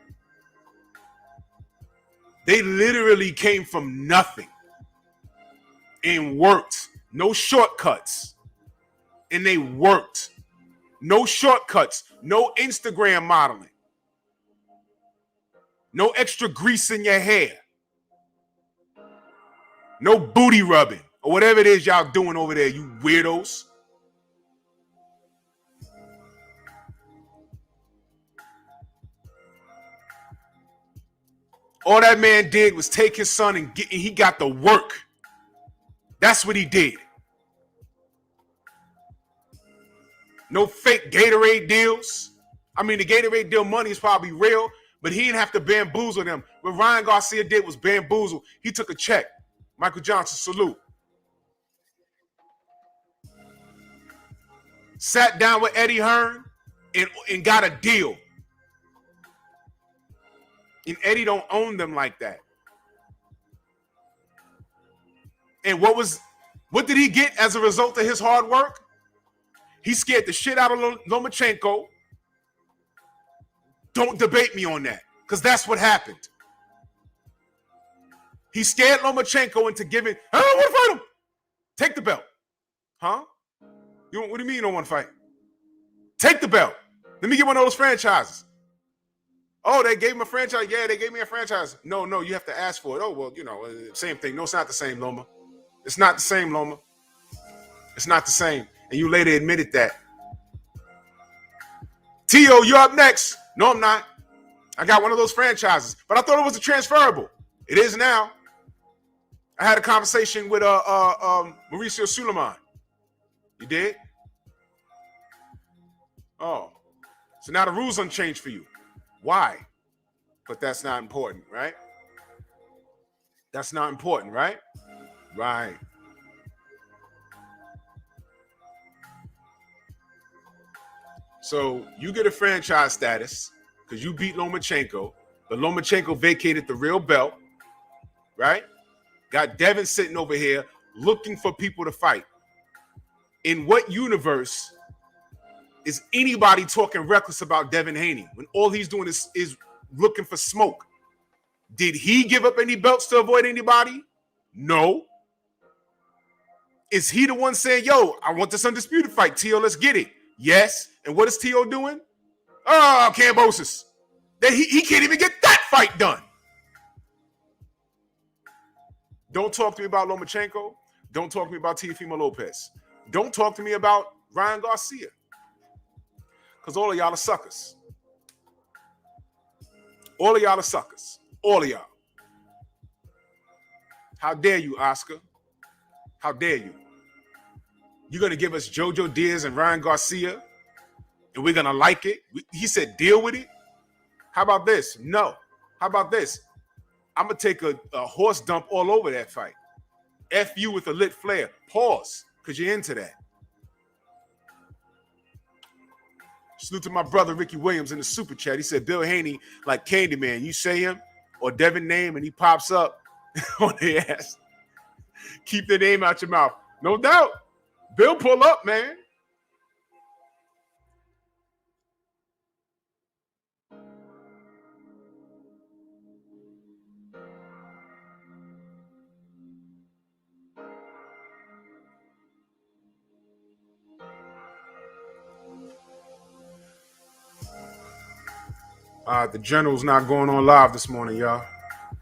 They literally came from nothing and worked. No shortcuts. And they worked. No shortcuts. No Instagram modeling. No extra grease in your hair. No booty rubbing or whatever it is y'all doing over there, you weirdos. All that man did was take his son and he got the work. That's what he did. No fake Gatorade deals. I mean, the Gatorade deal money is probably real, but he didn't have to bamboozle them. What Ryan Garcia did was bamboozle. He took a check. Michael Johnson, salute. Sat down with Eddie Hearn and got a deal. And Eddie don't own them like that. And what did he get as a result of his hard work? He scared the shit out of Lomachenko. Don't debate me on that, because that's what happened. He scared Lomachenko into giving, I don't want to fight him. Take the belt. Huh? What do you mean you don't want to fight? Take the belt. Let me get one of those franchises. Oh, they gave him a franchise? Yeah, they gave me a franchise. No, you have to ask for it. Oh, well, same thing. No, it's not the same, Loma. It's not the same, Loma. It's not the same. And you later admitted that. T.O., you're up next. No, I'm not. I got one of those franchises. But I thought it was a transferable. It is now. I had a conversation with Mauricio Suleiman. You did? Oh. So now the rules unchanged for you. Why? But that's not important, right? That's not important, right? Right. So you get a franchise status because you beat Lomachenko, but Lomachenko vacated the real belt, right? Got Devin sitting over here looking for people to fight. In what universe is anybody talking reckless about Devin Haney when all he's doing is looking for smoke? Did he give up any belts to avoid anybody? No. Is he the one saying, yo, I want this undisputed fight, T.O., let's get it? Yes. And what is T.O. doing? Oh, Cambosis. He can't even get that fight done. Don't talk to me about Lomachenko. Don't talk to me about Teofimo Lopez. Don't talk to me about Ryan Garcia. Because all of y'all are suckers. All of y'all are suckers. All of y'all. How dare you, Oscar? How dare you? You're going to give us Jojo Diaz and Ryan Garcia, and we're going to like it? He said, deal with it? How about this? No. How about this? I'm going to take a horse dump all over that fight. F you with a lit flare. Pause, because you're into that. Salute to my brother Ricky Williams in the super chat. He said Bill Haney like Candyman. You say him or Devin name and he pops up on their ass. Keep the name out your mouth. No doubt. Bill pull up, man. The General's not going on live this morning, y'all.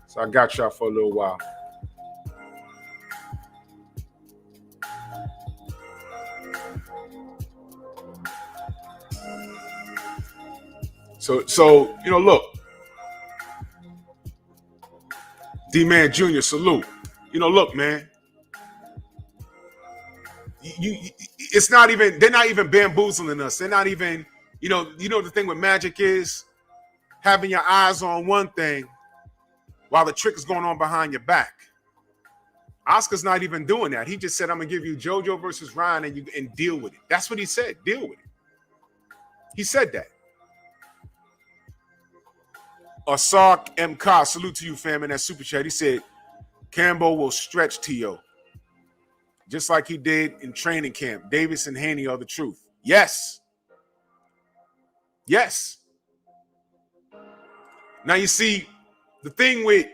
So I got y'all for a little while. So look. D-Man Jr., salute. Look, man. It's not even, they're not even bamboozling us. They're not even, the thing with magic is having your eyes on one thing while the trick is going on behind your back. Oscar's not even doing that. He just said, I'm going to give you JoJo versus Ryan and deal with it. That's what he said. Deal with it. He said that. C0ke-La, salute to you, fam, in that super chat. He said, Campbell will stretch T.O. just like he did in training camp. Davis and Haney are the truth. Yes. Yes. Now, you see, the thing with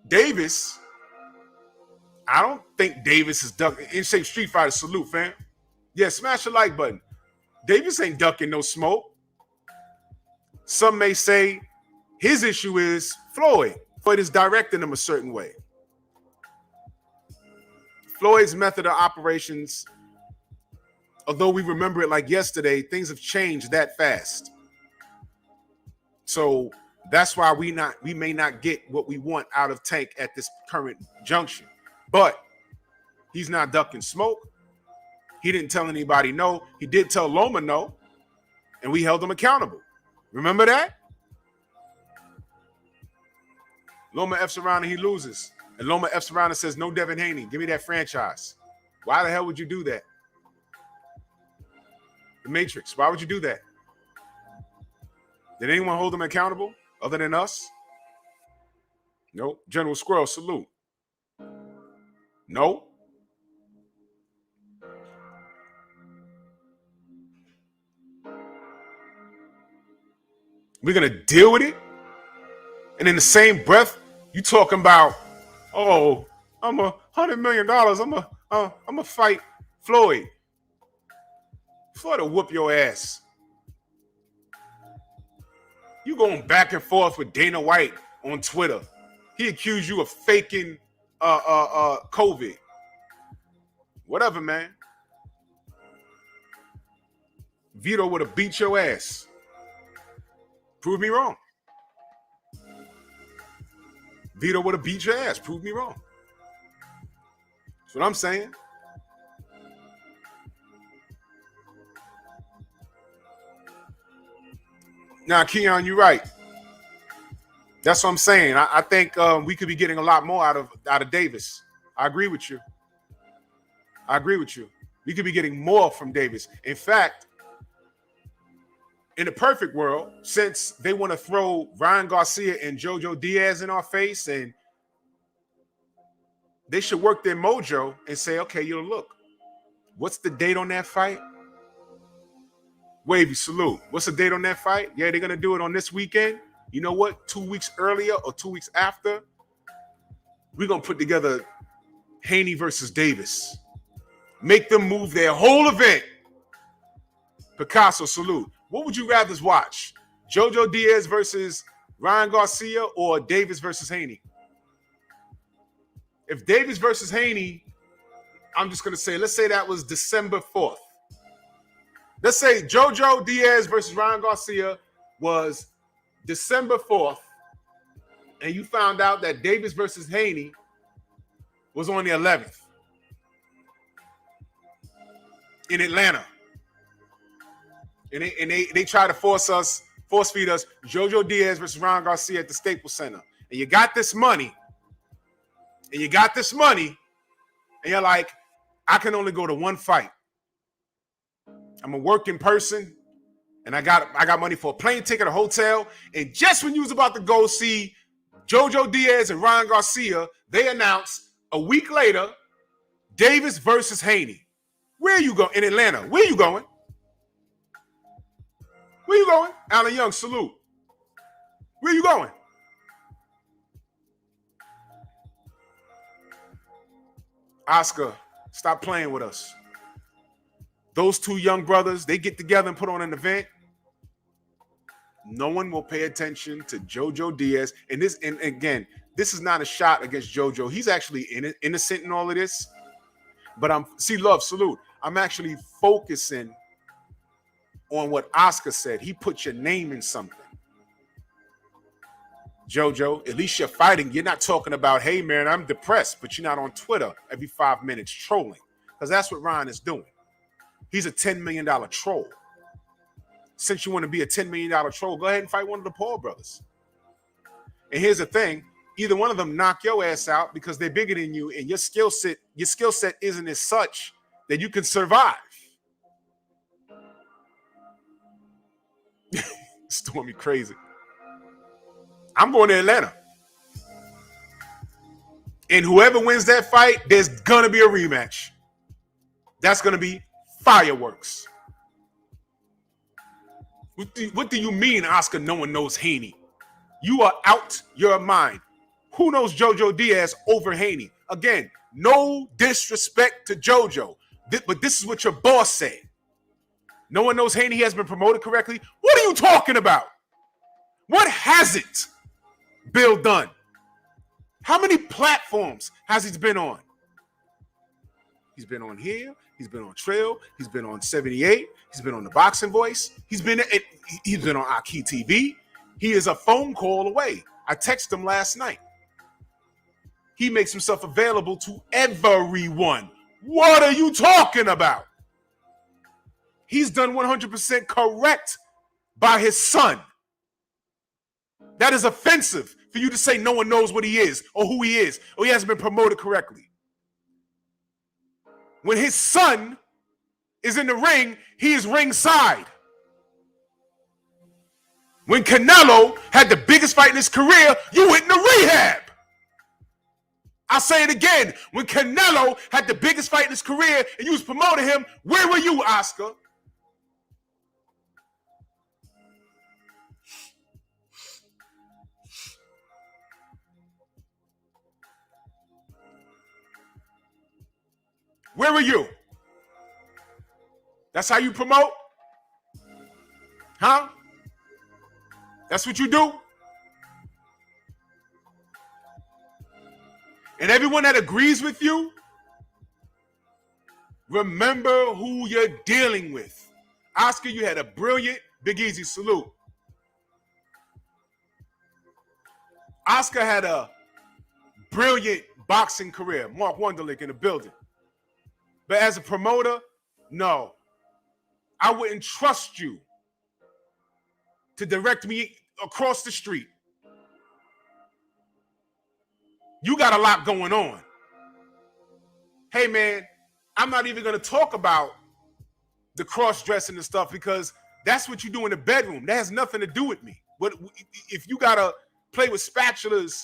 Davis, I don't think Davis is ducking. In say Street Fighter, salute, fam. Yeah, smash the like button. Davis ain't ducking no smoke. Some may say his issue is Floyd. Floyd is directing him a certain way. Floyd's method of operations, although we remember it like yesterday, things have changed that fast. So that's why we may not get what we want out of Tank at this current junction. But he's not ducking smoke. He didn't tell anybody no. He did tell Loma no, and we held him accountable. Remember that? Loma F's around and he loses. And Loma F's around and says, no Devin Haney. Give me that franchise. Why the hell would you do that? The Matrix. Why would you do that? Did anyone hold him accountable other than us? No. General Squirrel, salute. No. We're going to deal with it? And in the same breath, you talking about, oh, I'm $100 million. I'm a fight Floyd. Floyd will whoop your ass. You going back and forth with Dana White on Twitter. He accused you of faking COVID. Whatever, man. Vito would have beat your ass. Prove me wrong. Vito would have beat your ass. Prove me wrong. That's what I'm saying. Now, Keon, you're right. That's what I'm saying. I think we could be getting a lot more out of Davis. I agree with you. We could be getting more from Davis. In fact, in the perfect world, since they want to throw Ryan Garcia and JoJo Diaz in our face, and they should work their mojo and say, okay, look, what's the date on that fight? Wavy, salute. What's the date on that fight? Yeah, they're going to do it on this weekend. You know what? 2 weeks earlier or 2 weeks after, we're going to put together Haney versus Davis. Make them move their whole event. Picasso, salute. What would you rather watch? JoJo Diaz versus Ryan Garcia or Davis versus Haney? If Davis versus Haney, I'm just going to say, let's say that was December 4th. Let's say JoJo Diaz versus Ryan Garcia was December 4th, and you found out that Davis versus Haney was on the 11th in Atlanta. And they try to force feed us JoJo Diaz versus Ryan Garcia at the Staples Center. And you got this money. And you're like, I can only go to one fight. I'm a working person. And I got money for a plane ticket, a hotel. And just when you was about to go see Jojo Diaz and Ryan Garcia, they announced a week later, Davis versus Haney. Where you going? In Atlanta. Where you going? Where you going? Alan Young, salute. Where you going? Oscar, stop playing with us. Those two young brothers, they get together and put on an event. No one will pay attention to Jojo Diaz. And again, this is not a shot against Jojo. He's actually innocent in all of this. But salute. I'm actually focusing on what Oscar said. He put your name in something. Jojo, at least you're fighting. You're not talking about, hey, man, I'm depressed, but you're not on Twitter every 5 minutes trolling. Because that's what Ryan is doing. He's a $10 million troll. Since you want to be a $10 million troll, go ahead and fight one of the Paul brothers. And here's the thing. Either one of them knock your ass out because they're bigger than you and your skill set isn't as such that you can survive. Stormy crazy. I'm going to Atlanta. And whoever wins that fight, there's going to be a rematch. That's going to be fireworks. What do you mean, Oscar, no one knows Haney? You are out your mind. Who knows Jojo Diaz over Haney? Again, no disrespect to Jojo, but this is what your boss said. No one knows Haney has been promoted correctly. What are you talking about? What hasn't Bill done? How many platforms has he been on? He's been on here. He's been on Trail. He's been on 78. He's been on the Boxing Voice. He's been on Aki TV. He is a phone call away. I texted him last night. He makes himself available to everyone. What are you talking about? He's done 100% correct by his son. That is offensive for you to say no one knows what he is or who he is or he hasn't been promoted correctly. When his son is in the ring, he is ringside. When Canelo had the biggest fight in his career, you went into rehab. I'll say it again. When Canelo had the biggest fight in his career and you was promoting him, where were you, Oscar? Where were you? That's how you promote? Huh? That's what you do? And everyone that agrees with you, remember who you're dealing with. Oscar, you had a brilliant Big Easy salute. Oscar had a brilliant boxing career. Mark Wunderlich in the building. But as a promoter, no. I wouldn't trust you to direct me across the street. You got a lot going on. Hey, man, I'm not even going to talk about the cross-dressing and stuff because that's what you do in the bedroom. That has nothing to do with me. But if you got to play with spatulas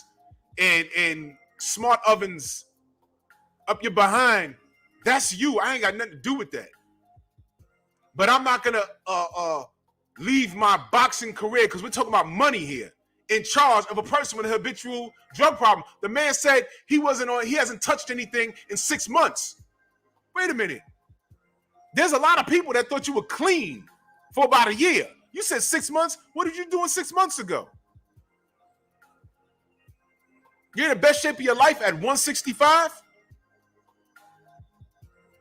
and smart ovens up your behind, that's you. I ain't got nothing to do with that. But I'm not going to leave my boxing career because we're talking about money here in charge of a person with a habitual drug problem. The man said he hasn't touched anything in 6 months. Wait a minute. There's a lot of people that thought you were clean for about a year. You said 6 months? What did you do 6 months ago? You're in the best shape of your life at 165?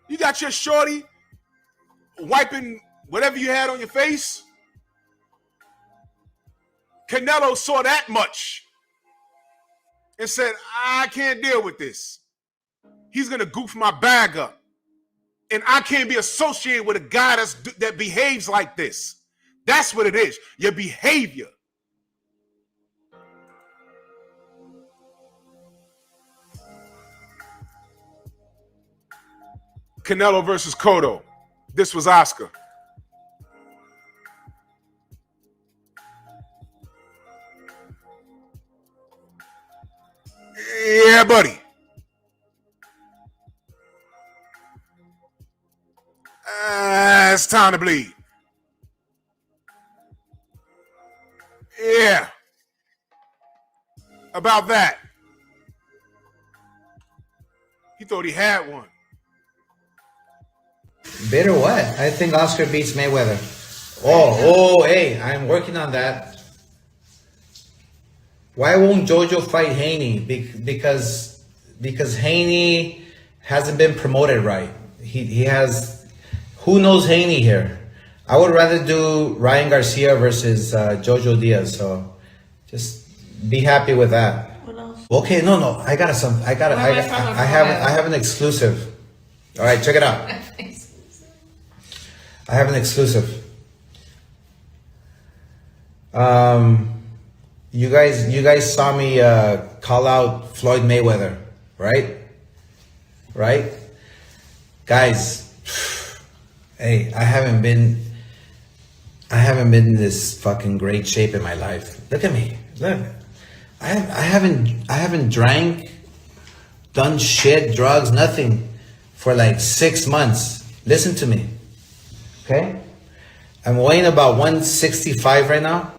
You got your shorty wiping whatever you had on your face? Canelo saw that much and said, I can't deal with this. He's going to goof my bag up. And I can't be associated with a guy that behaves like this. That's what it is. Your behavior. Canelo versus Cotto. This was Oscar. Yeah, buddy. It's time to bleed. Yeah. About that. He thought he had one. Bitter what? I think Oscar beats Mayweather. Oh, hey, I'm working on that. Why won't Jojo fight Haney? Because Haney hasn't been promoted right. He has. Who knows Haney here? I would rather do Ryan Garcia versus Jojo Diaz. So just be happy with that. What else? Okay, no. I have an exclusive. All right, check it out. I have an exclusive. You guys saw me call out Floyd Mayweather, right? Right? Guys, hey, I haven't been in this fucking great shape in my life. Look at me. Look. I haven't drank, done shit, drugs, nothing for like 6 months. Listen to me. Okay? I'm weighing about 165 right now.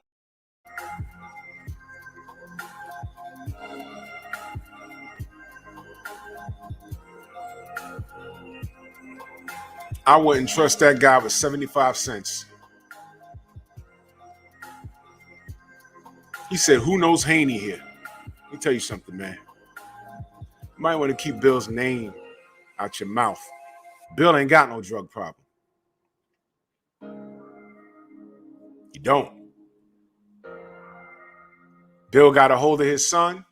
I wouldn't trust that guy with 75 cents. He said, who knows Haney here? Let me tell you something, man. You might want to keep Bill's name out your mouth. Bill ain't got no drug problem. You don't. Bill got a hold of his son,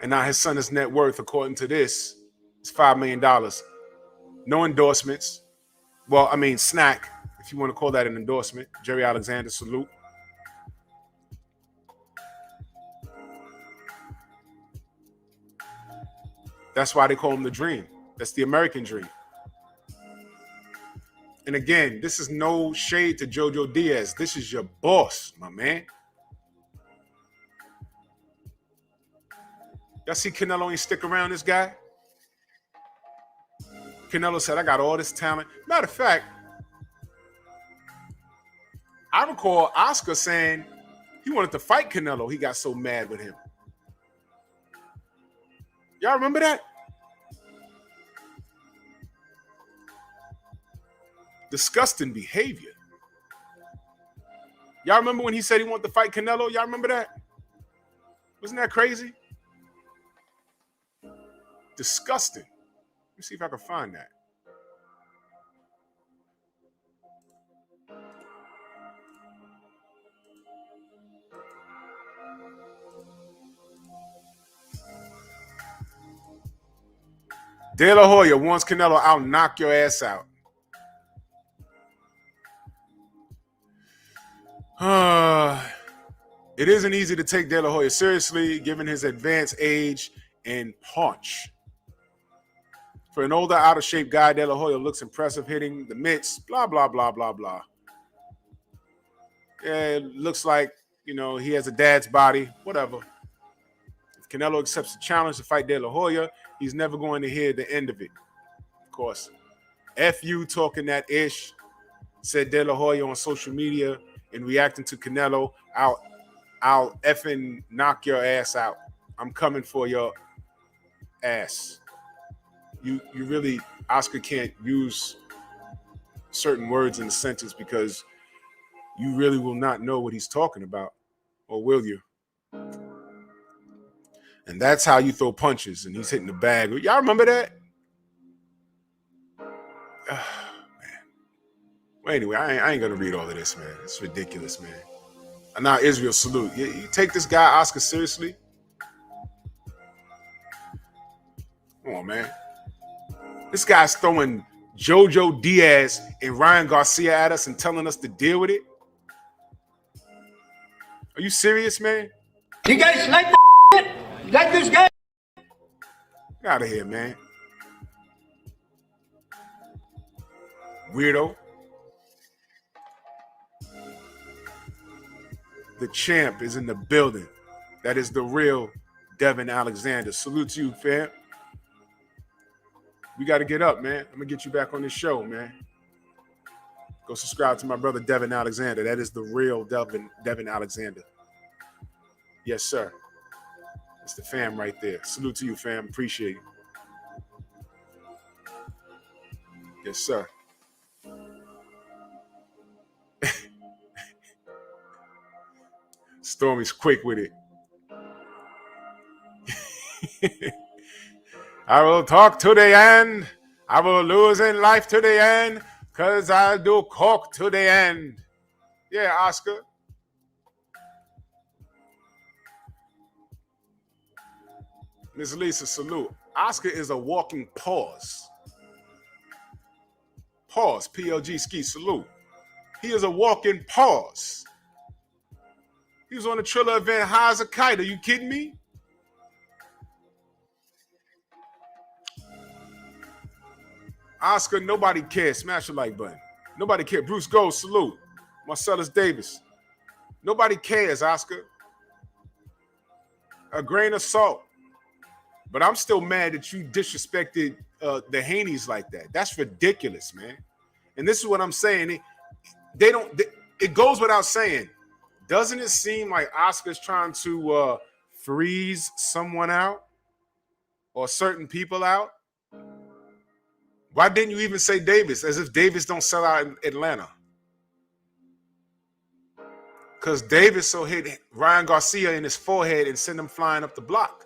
and now his son's net worth, according to this, is $5 million. No endorsements. Well, I mean, snack, if you want to call that an endorsement. Jerry Alexander, salute. That's why they call him the dream. That's the American dream. And again, this is no shade to Jojo Diaz. This is your boss, my man. Y'all see Canelo ain't stick around this guy? Canelo said, I got all this talent. Matter of fact, I recall Oscar saying he wanted to fight Canelo. He got so mad with him. Y'all remember that? Disgusting behavior. Y'all remember when he said he wanted to fight Canelo? Y'all remember that? Wasn't that crazy? Disgusting. Let me see if I can find that. De La Hoya wants Canelo out, knock your ass out. It isn't easy to take De La Hoya seriously, given his advanced age and punch. For an older, out-of-shape guy, De La Hoya looks impressive hitting the mitts, blah, blah, blah, blah, blah. Yeah, it looks like, he has a dad's body, whatever. If Canelo accepts the challenge to fight De La Hoya, he's never going to hear the end of it. Of course. F you talking that ish, said De La Hoya on social media in reacting to Canelo. I'll effing knock your ass out. I'm coming for your ass. You really, Oscar can't use certain words in a sentence because you really will not know what he's talking about, or will you? And that's how you throw punches, and he's hitting the bag. Y'all remember that? Man. Well, anyway, I ain't gonna read all of this, man. It's ridiculous, man. And now Israel, salute. You take this guy, Oscar, seriously? Come on, man. This guy's throwing Jojo Diaz and Ryan Garcia at us and telling us to deal with it. Are you serious, man? You guys like the shit? Like this guy? Get out of here, man. Weirdo. The champ is in the building. That is the real Devin Alexander. Salute to you, fam. We got to get up, man. I'm going to get you back on this show, man. Go subscribe to my brother Devin Alexander. That is the real Devin Alexander. Yes, sir. It's the fam right there. Salute to you, fam. Appreciate it. Yes, sir. Stormy's quick with it. I will talk to the end. I will lose in life to the end, because I'll do coke to the end. Yeah, Oscar. Miss Lisa, salute. Oscar is a walking pause. Pause, PLG ski, salute. He is a walking pause. He was on the Triller event high as a kite. Are you kidding me? Oscar, nobody cares. Smash the like button. Nobody cares. Bruce Gold, salute. Marcellus Davis. Nobody cares, Oscar. A grain of salt. But I'm still mad that you disrespected the Haneys like that. That's ridiculous, man. And this is what I'm saying. It goes without saying. Doesn't it seem like Oscar's trying to freeze someone out or certain people out? Why didn't you even say Davis, as if Davis don't sell out in Atlanta? Because Davis will hit Ryan Garcia in his forehead and send him flying up the block.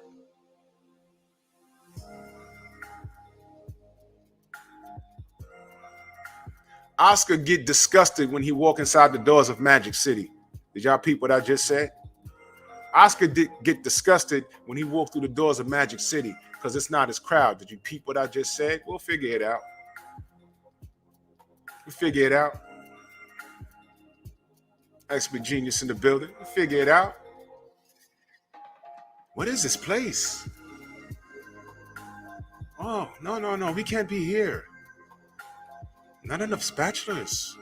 Oscar get disgusted when he walk inside the doors of Magic City. Did y'all peep what I just said? Oscar did get disgusted when he walked through the doors of Magic City because it's not his crowd. Did you peep what I just said? We'll figure it out. We'll figure it out. Expert genius in the building. We'll figure it out. What is this place? Oh, no. We can't be here. Not enough spatulas.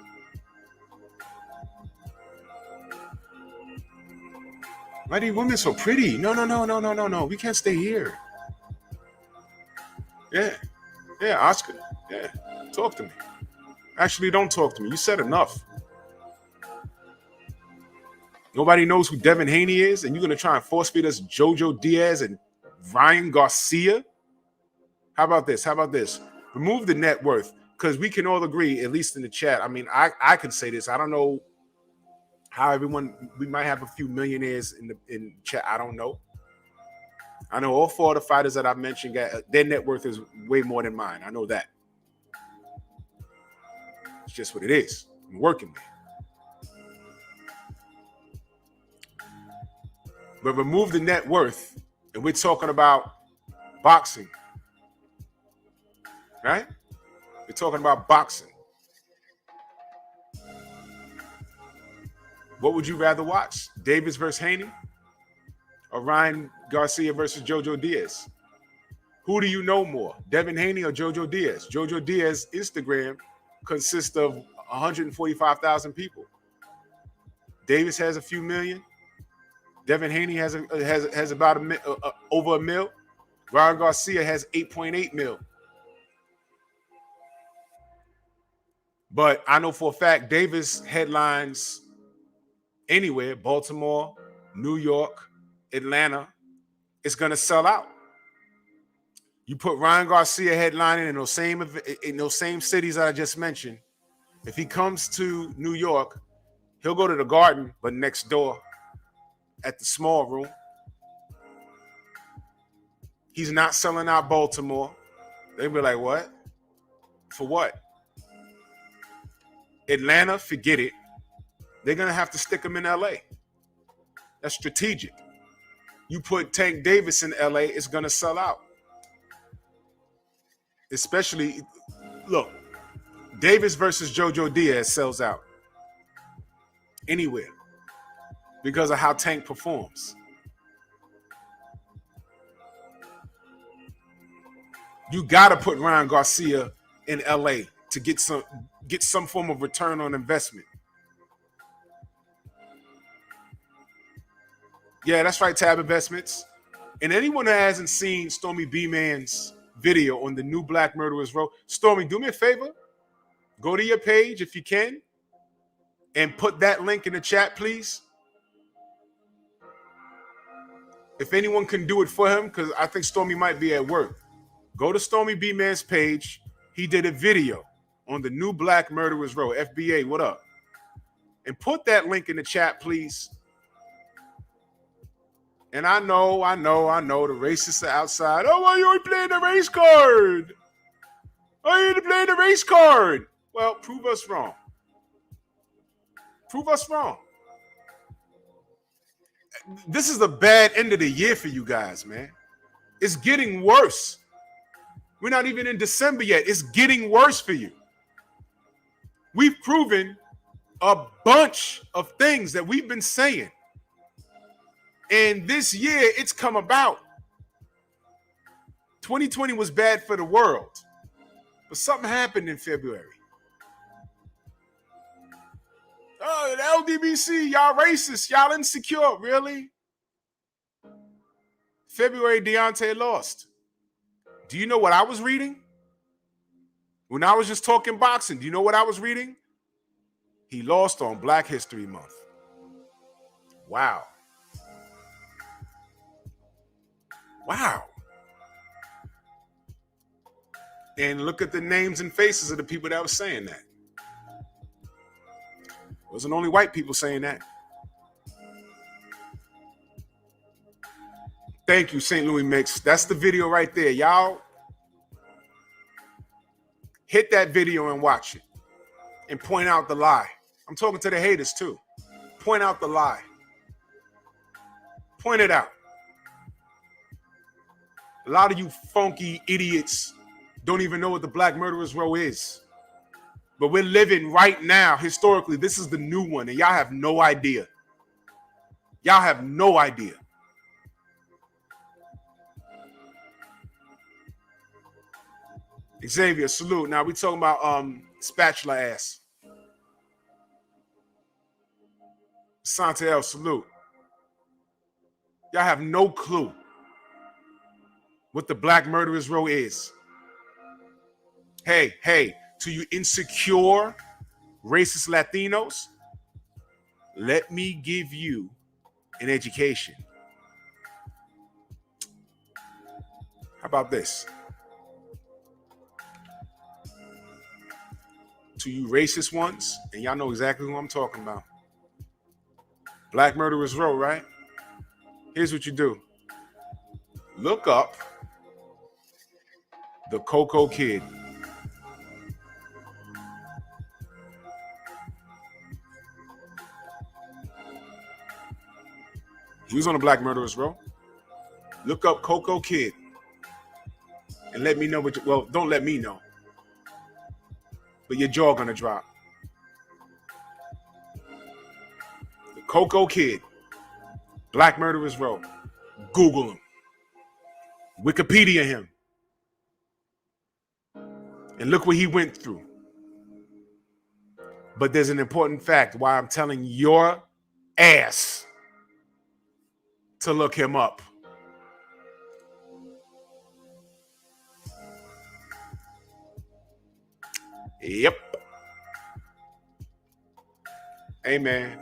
Why are these women so pretty? No. We can't stay here. Yeah, Oscar. Yeah, talk to me. Actually, don't talk to me. You said enough. Nobody knows who Devin Haney is, and you're going to try and force feed us JoJo Diaz and Ryan Garcia? How about this? Remove the net worth, because we can all agree, at least in the chat. I mean, I can say this. I don't know how everyone, we might have a few millionaires in chat. I don't know. I know all four of the fighters that I mentioned, their net worth is way more than mine. I know that. It's just what it is. I'm working with. But remove the net worth, and we're talking about boxing. Right? We're talking about boxing. What would you rather watch? Davis versus Haney? Or Ryan Garcia versus JoJo Diaz? Who do you know more? Devin Haney or JoJo Diaz? JoJo Diaz Instagram consists of 145,000 people. Davis has a few million. Devin Haney has about over a mil. Ryan Garcia has 8.8 mil. But I know for a fact Davis headlines anywhere, Baltimore, New York, Atlanta, it's going to sell out. You put Ryan Garcia headlining in those same cities that I just mentioned. If he comes to New York, he'll go to the Garden, but next door at the small room. He's not selling out Baltimore. They'll be like, what? For what? Atlanta, forget it. They're going to have to stick him in LA. That's strategic. You put Tank Davis in LA, it's going to sell out. Especially, look, Davis versus JoJo Diaz sells out anywhere because of how Tank performs. You got to put Ryan Garcia in LA to get some form of return on investment. Yeah, that's right, Tab Investments. And anyone that hasn't seen Stormy B Man's video on the new Black Murderers Row, Stormy, do me a favor. Go to your page if you can and put that link in the chat, please. If anyone can do it for him, because I think Stormy might be at work. Go to Stormy B Man's page. He did a video on the new Black Murderers Row. FBA, what up? And put that link in the chat, please. And I know, the racists are outside. Oh, why you ain't playing the race card? Why you ain't playing the race card? Well, prove us wrong. Prove us wrong. This is the bad end of the year for you guys, man. It's getting worse. We're not even in December yet. It's getting worse for you. We've proven a bunch of things that we've been saying. And this year, it's come about. 2020 was bad for the world. But something happened in February. Oh, the LDBC, y'all racist, y'all insecure. Really? February, Deontay lost. Do you know what I was reading? When I was just talking boxing, do you know what I was reading? He lost on Black History Month. Wow. Wow. And look at the names and faces of the people that were saying that. It wasn't only white people saying that. Thank you, St. Louis Mix. That's the video right there. Y'all hit that video and watch it and point out the lie. I'm talking to the haters too. Point out the lie. Point it out. A lot of you funky idiots don't even know what the Black Murderers Row is. But we're living right now, historically, this is the new one, and y'all have no idea. Y'all have no idea. Xavier, salute. Now we talking about spatula ass. Santel, salute. Y'all have no clue what the Black Murderers Row is. Hey, to you insecure racist Latinos, let me give you an education. How about this? To you racist ones, and y'all know exactly who I'm talking about. Black Murderers Row, right? Here's what you do. Look up the C0ke-La Kid. He was on the Black Murderers Row. Look up C0ke-La Kid and let me know what well, don't let me know. But your jaw gonna drop. The C0ke-La Kid, Black Murderers Row. Google him. Wikipedia him. And look what he went through. But there's an important fact why I'm telling your ass to look him up. Yep. Hey, man.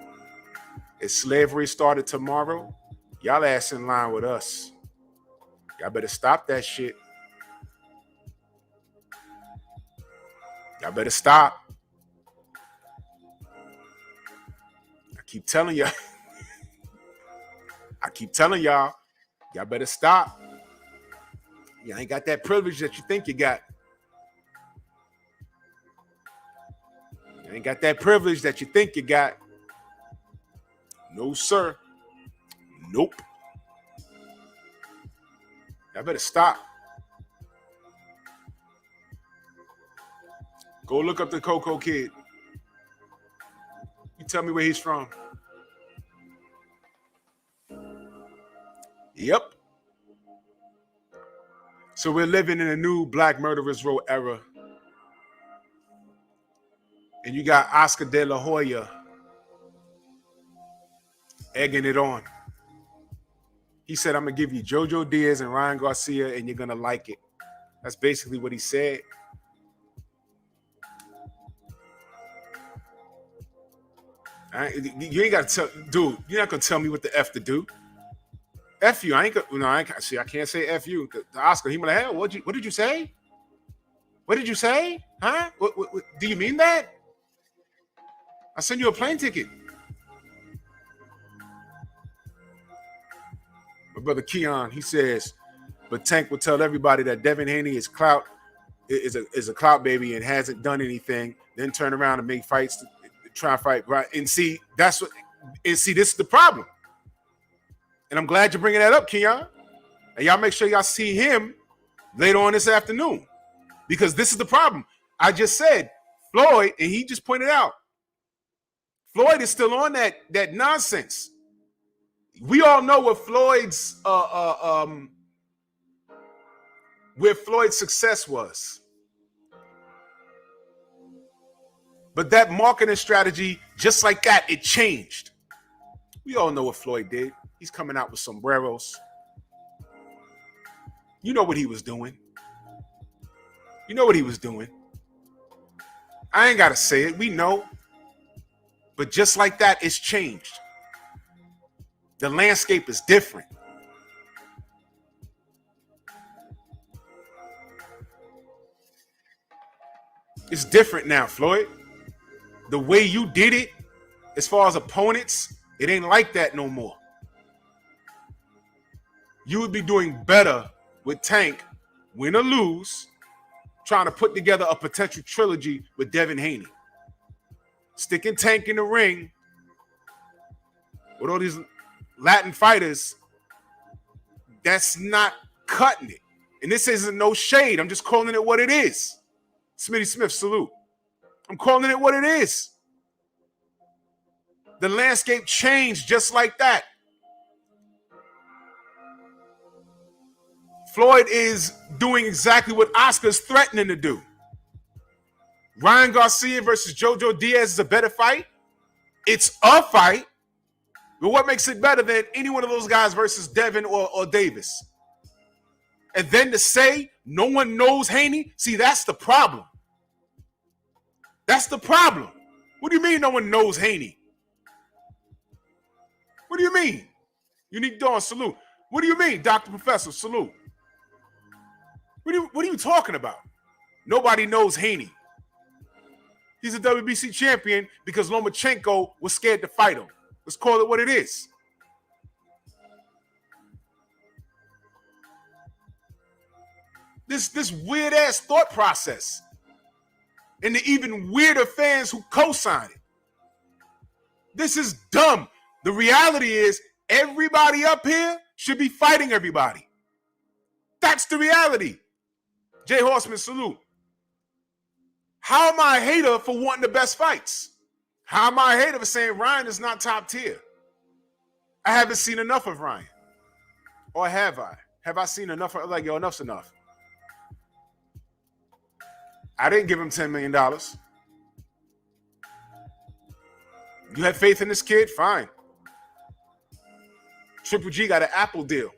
If slavery started tomorrow, y'all ass in line with us. Y'all better stop that shit. Y'all better stop. I keep telling y'all. Y'all better stop. You ain't got that privilege that you think you got. You ain't got that privilege that you think you got. No, sir. Nope. Y'all better stop. Go look up the C0ke-La Kid. You tell me where he's from. Yep. So we're living in a new Black Murderers Row era. And you got Oscar de la Hoya egging it on. He said, I'm going to give you JoJo Diaz and Ryan Garcia, and you're going to like it. That's basically what he said. You ain't got to tell, dude, you're not going to tell me what the F to do. F you. I can't say F you. The Oscar, he be like, hey, what did you say? What did you say? Huh? What, do you mean that? I'll send you a plane ticket. My brother Keon, he says, but Tank will tell everybody that Devin Haney is a clout baby and hasn't done anything, then turn around and make fights to try and fight. Right. And see, this is the problem. And I'm glad you're bringing that up, Keon. And y'all make sure y'all see him later on this afternoon. Because this is the problem. I just said Floyd, and he just pointed out, Floyd is still on that nonsense. We all know what Floyd's where Floyd's success was. But that marketing strategy, just like that, it changed. We all know what Floyd did. He's coming out with sombreros. You know what he was doing. You know what he was doing. I ain't got to say it. We know. But just like that, it's changed. The landscape is different. It's different now, Floyd. The way you did it, as far as opponents, it ain't like that no more. You would be doing better with Tank, win or lose, trying to put together a potential trilogy with Devin Haney. Sticking Tank in the ring with all these Latin fighters, that's not cutting it. And this isn't no shade. I'm just calling it what it is. Smitty Smith, salute. I'm calling it what it is. The landscape changed just like that. Floyd is doing exactly what Oscar's threatening to do. Ryan Garcia versus JoJo Diaz is a better fight. It's a fight. But what makes it better than any one of those guys versus Devin or Davis? And then to say no one knows Haney, see, that's the problem. That's the problem. What do you mean no one knows Haney? What do you mean? Unique Dawn, salute. What do you mean, Dr. Professor, salute? What are you talking about? Nobody knows Haney. He's a WBC champion because Lomachenko was scared to fight him. Let's call it what it is. This weird ass thought process. And the even weirder fans who co-sign it. This is dumb. The reality is everybody up here should be fighting everybody. That's the reality. Jay Horseman, salute. How am I a hater for wanting the best fights? How am I a hater for saying Ryan is not top tier? I haven't seen enough of Ryan. Or have I? Have I seen enough? Like, yo, enough's enough. I didn't give him $10 million. You had faith in this kid? Fine. Triple G got an Apple deal.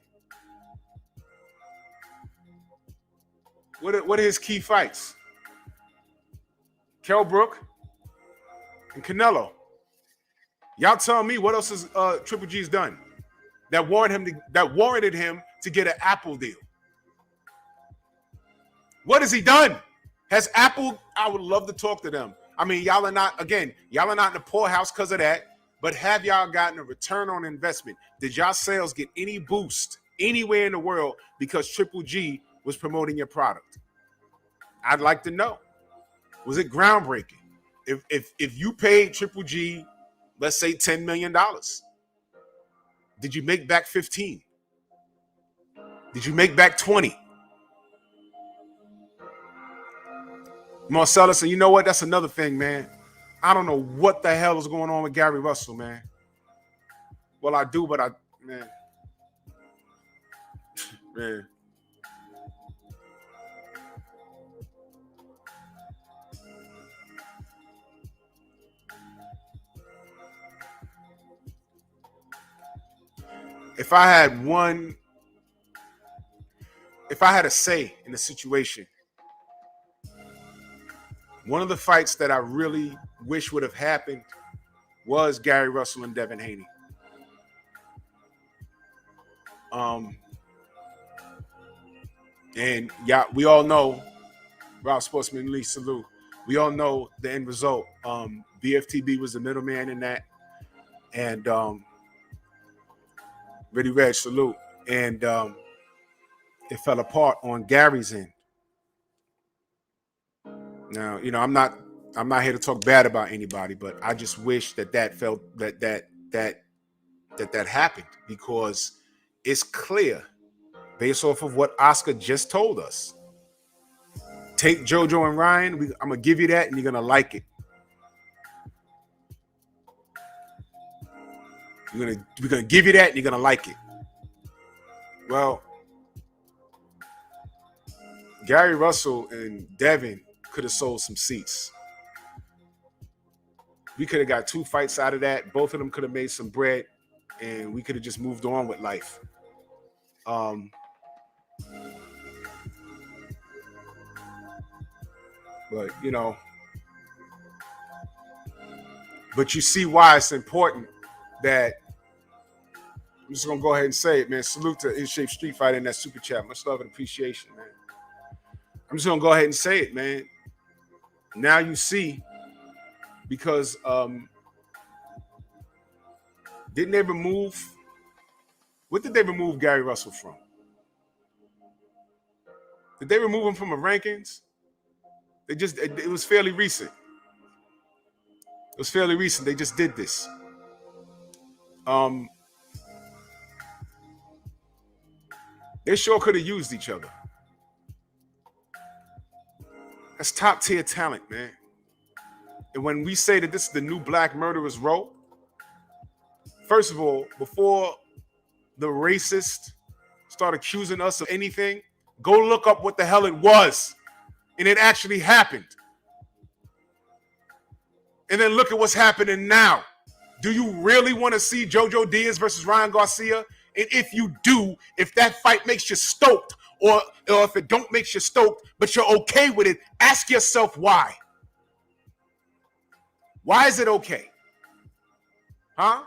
What are his key fights? Kell Brook and Canelo. Y'all tell me what else is Triple G's done that warranted him to get an Apple deal. What has he done? Has Apple? I would love to talk to them. I mean, y'all are not in the poorhouse because of that. But have y'all gotten a return on investment? Did y'all sales get any boost anywhere in the world because Triple G was promoting your product? I'd like to know. Was it groundbreaking? If you paid Triple G, let's say $10 million, did you make back 15? Did you make back 20? Marcellus, and you know what? That's another thing, man. I don't know what the hell is going on with Gary Russell, man. Well, I do, but man. if I had a say in the situation, one of the fights that I really wish would have happened was Gary Russell and Devin Haney. And yeah, we all know, Rob Sportsman Lee, salute. We all know the end result. BFTB was the middleman in that. And Ready Reg, salute. And it fell apart on Gary's end. Now, you know, I'm not here to talk bad about anybody, but I just wish that happened, because it's clear based off of what Oscar just told us. Take JoJo and Ryan. I'm gonna give you that, and you're gonna like it. We're gonna give you that, and you're gonna like it. Well, Gary Russell and Devin could have sold some seats. We could have got 2 fights out of that. Both of them could have made some bread, and we could have just moved on with life. But, you know, but you see why it's important that, I'm just going to go ahead and say it, man. Salute to In Shape Street Fighter in that super chat. Much love and appreciation, man. I'm just going to go ahead and say it, man. Now you see, because didn't they remove, what did they remove Gary Russell from? Did they remove him from the rankings? It was fairly recent. It was fairly recent. They just did this. They sure could have used each other. That's top tier talent, man. And when we say that this is the new Black Murderers Row, first of all, before the racists start accusing us of anything, go look up what the hell it was. And it actually happened. And then look at what's happening now. Do you really want to see JoJo Diaz versus Ryan Garcia? And if you do, if that fight makes you stoked, or if it don't make you stoked, but you're okay with it, ask yourself why. Why is it okay? Huh?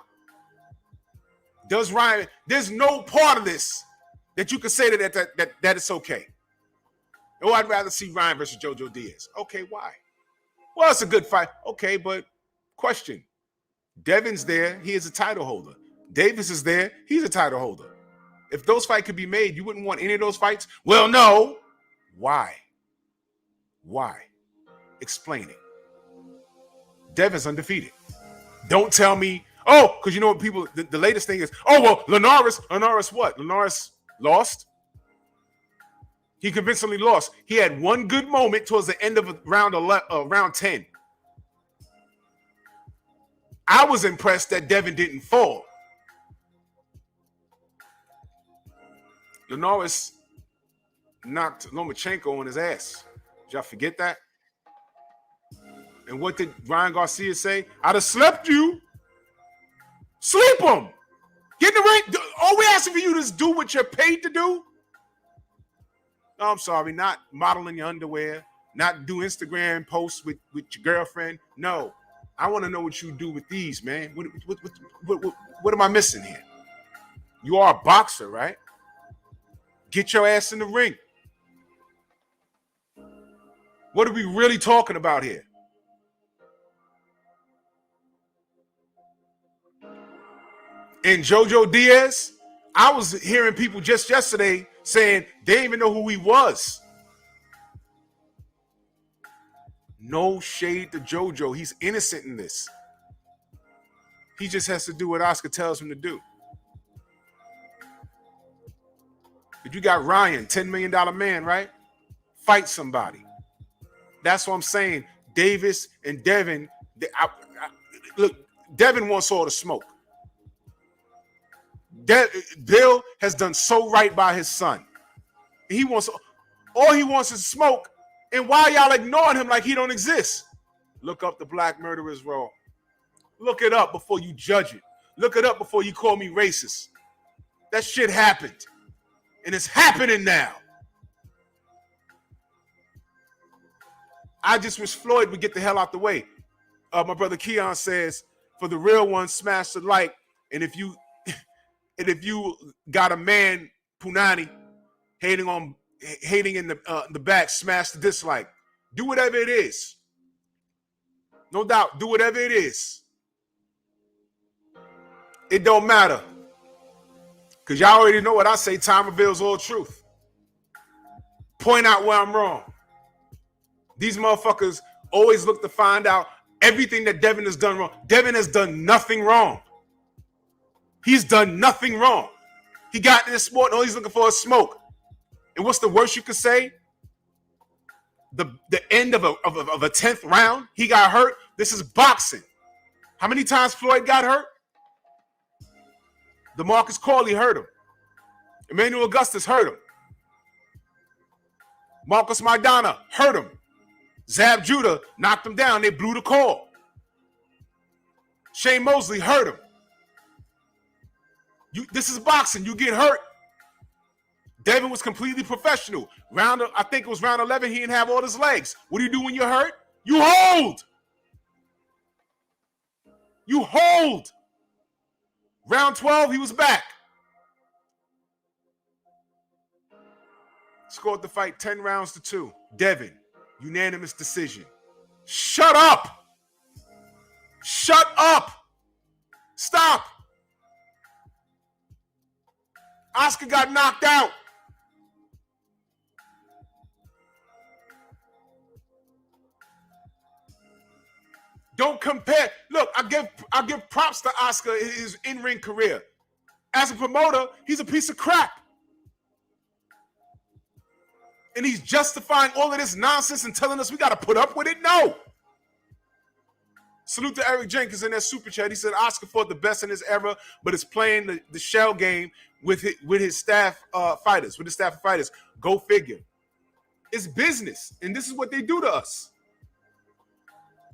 Does Ryan, there's no part of this that you can say that it's okay. Oh, I'd rather see Ryan versus JoJo Diaz. Okay, why? Well, it's a good fight. Okay, but question. Devin's there. He is a title holder. Davis is there. He's a title holder. If those fights could be made, you wouldn't want any of those fights? Well, no. Why? Why? Explain it. Devin's undefeated. Don't tell me, oh, because you know what people, the latest thing is, oh, well, Linares what? Linares lost? He convincingly lost. He had one good moment towards the end of round 10. I was impressed that Devin didn't fall. Linares knocked Lomachenko on his ass. Did y'all forget that? And what did Ryan Garcia say? I'd have slept you. Sleep him. Get in the ring. All we asking for you to do what you're paid to do. No, I'm sorry, not modeling your underwear, not do Instagram posts with your girlfriend. No, I want to know what you do with these, man. What am I missing here? You are a boxer, right? Get your ass in the ring. What are we really talking about here? And JoJo Diaz, I was hearing people just yesterday saying they didn't even know who he was. No shade to JoJo. He's innocent in this. He just has to do what Oscar tells him to do. But you got Ryan, $10 million man, right? Fight somebody. That's what I'm saying. Davis and Devin, look, Devin wants all the smoke. Bill has done so right by his son. All he wants is smoke. And why y'all ignoring him like he don't exist? Look up the Black Murderers Row. Look it up before you judge it. Look it up before you call me racist. That shit happened. And it's happening now. I just wish Floyd would get the hell out the way. My brother Keon says, for the real ones, smash the like. And if you got a man, Punani, hating in the back, smash the dislike. Do whatever it is. No doubt, do whatever it is. It don't matter. Because y'all already know what I say, time reveals all truth. Point out where I'm wrong. These motherfuckers always look to find out everything that Devin has done wrong. Devin has done nothing wrong. He's done nothing wrong. He got in the sport and all he's looking for is smoke. And what's the worst you could say? The end of a 10th round, he got hurt. This is boxing. How many times Floyd got hurt? DeMarcus Corley hurt him. Emmanuel Augustus hurt him. Marcus Maidana hurt him. Zab Judah knocked him down. They blew the call. Shane Mosley hurt him. This is boxing. You get hurt. Devin was completely professional. I think it was round 11. He didn't have all his legs. What do you do when you're hurt? You hold. You hold. Round 12, he was back. Scored the fight 10 rounds to 2. Devin, unanimous decision. Shut up. Shut up. Stop. Oscar got knocked out. Don't compare. Look, I give props to Oscar in his in-ring career. As a promoter, he's a piece of crap. And he's justifying all of this nonsense and telling us we got to put up with it? No. Salute to Eric Jenkins in that super chat. He said Oscar fought the best in his era, but is playing the shell game with his staff fighters, with his staff of fighters. Go figure. It's business, and this is what they do to us.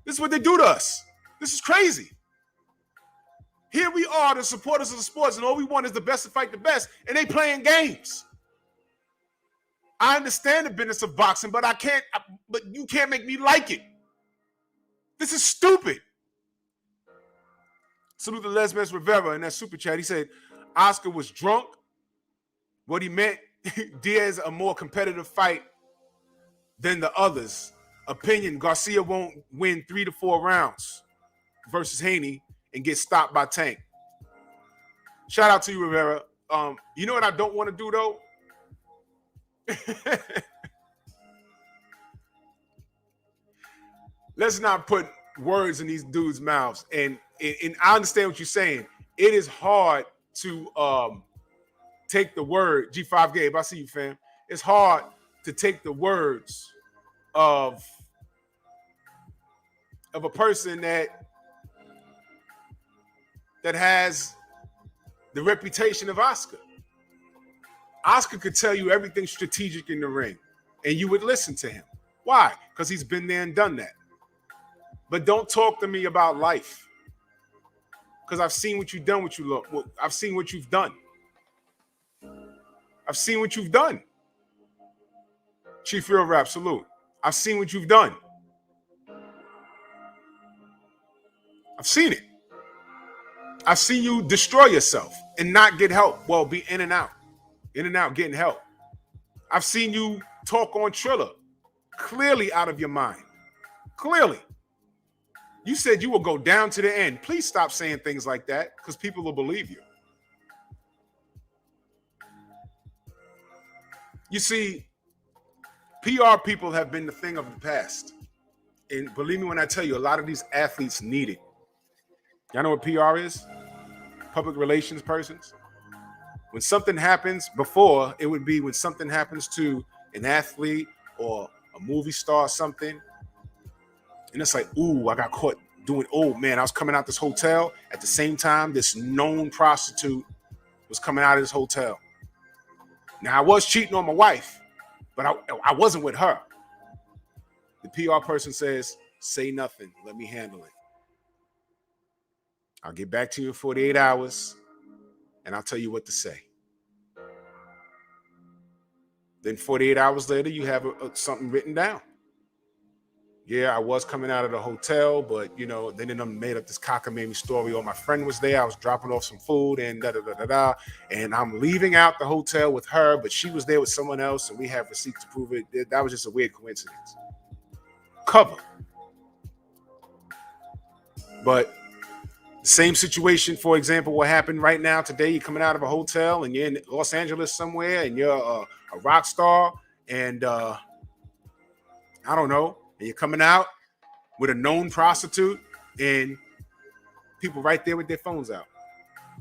This is what they do to us. This is crazy. Here we are, the supporters of the sports, and all we want is the best to fight the best, and they playing games. I understand the business of boxing, but but you can't make me like it. This is stupid. Salute to Lesmes Rivera in that super chat. He said Oscar was drunk. What he meant, Diaz a more competitive fight than the others. Opinion, Garcia won't win 3 to 4 rounds versus Haney and get stopped by Tank. Shout out to you, Rivera. You know what I don't want to do, though? Let's not put words in these dudes' mouths. And I understand what you're saying. It is hard to take the word, G5 Gabe, I see you, fam. It's hard to take the words of a person that has the reputation of Oscar. Oscar could tell you everything strategic in the ring, and you would listen to him. Why? Because he's been there and done that. But don't talk to me about life, because I've seen what you've done. I've seen what you've done. I've seen what you've done. Chief Real Rap, salute. I've seen what you've done. I've seen it. I've seen you destroy yourself and not get help. Well, be in and out, getting help. I've seen you talk on Triller, clearly out of your mind. Clearly. You said you will go down to the end. Please stop saying things like that, because people will believe you. You see, PR people have been the thing of the past. And believe me when I tell you, a lot of these athletes need it. Y'all know what PR is? Public relations persons. When something happens, before, it would be when something happens to an athlete or a movie star or something. And it's like, ooh, I got caught doing, oh man, I was coming out this hotel. At the same time, this known prostitute was coming out of this hotel. Now, I was cheating on my wife, but I wasn't with her. The PR person says, say nothing. Let me handle it. I'll get back to you in 48 hours, and I'll tell you what to say. Then 48 hours later, you have something written down. Yeah, I was coming out of the hotel, but you know, then I made up this cockamamie story. Oh, my friend was there. I was dropping off some food and da. And I'm leaving out the hotel with her, but she was there with someone else, and we have receipts to prove it. That was just a weird coincidence. Cover. But same situation, for example, what happened right now today. You're coming out of a hotel and you're in Los Angeles somewhere, and you're a rock star, and I don't know. And you're coming out with a known prostitute and people right there with their phones out.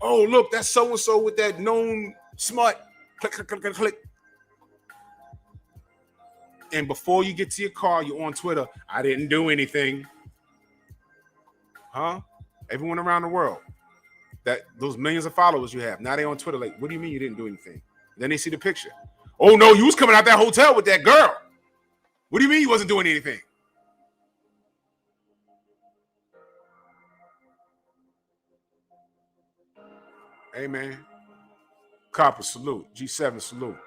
Oh, look, that's so-and-so with that known smut. Click, click, click, click, click. And before you get to your car, you're on Twitter. I didn't do anything. Huh? Everyone around the world, those millions of followers you have, now they on Twitter like, what do you mean you didn't do anything? Then they see the picture. Oh, no, you was coming out that hotel with that girl. What do you mean you wasn't doing anything? Hey, man. Copper, salute. G7, salute.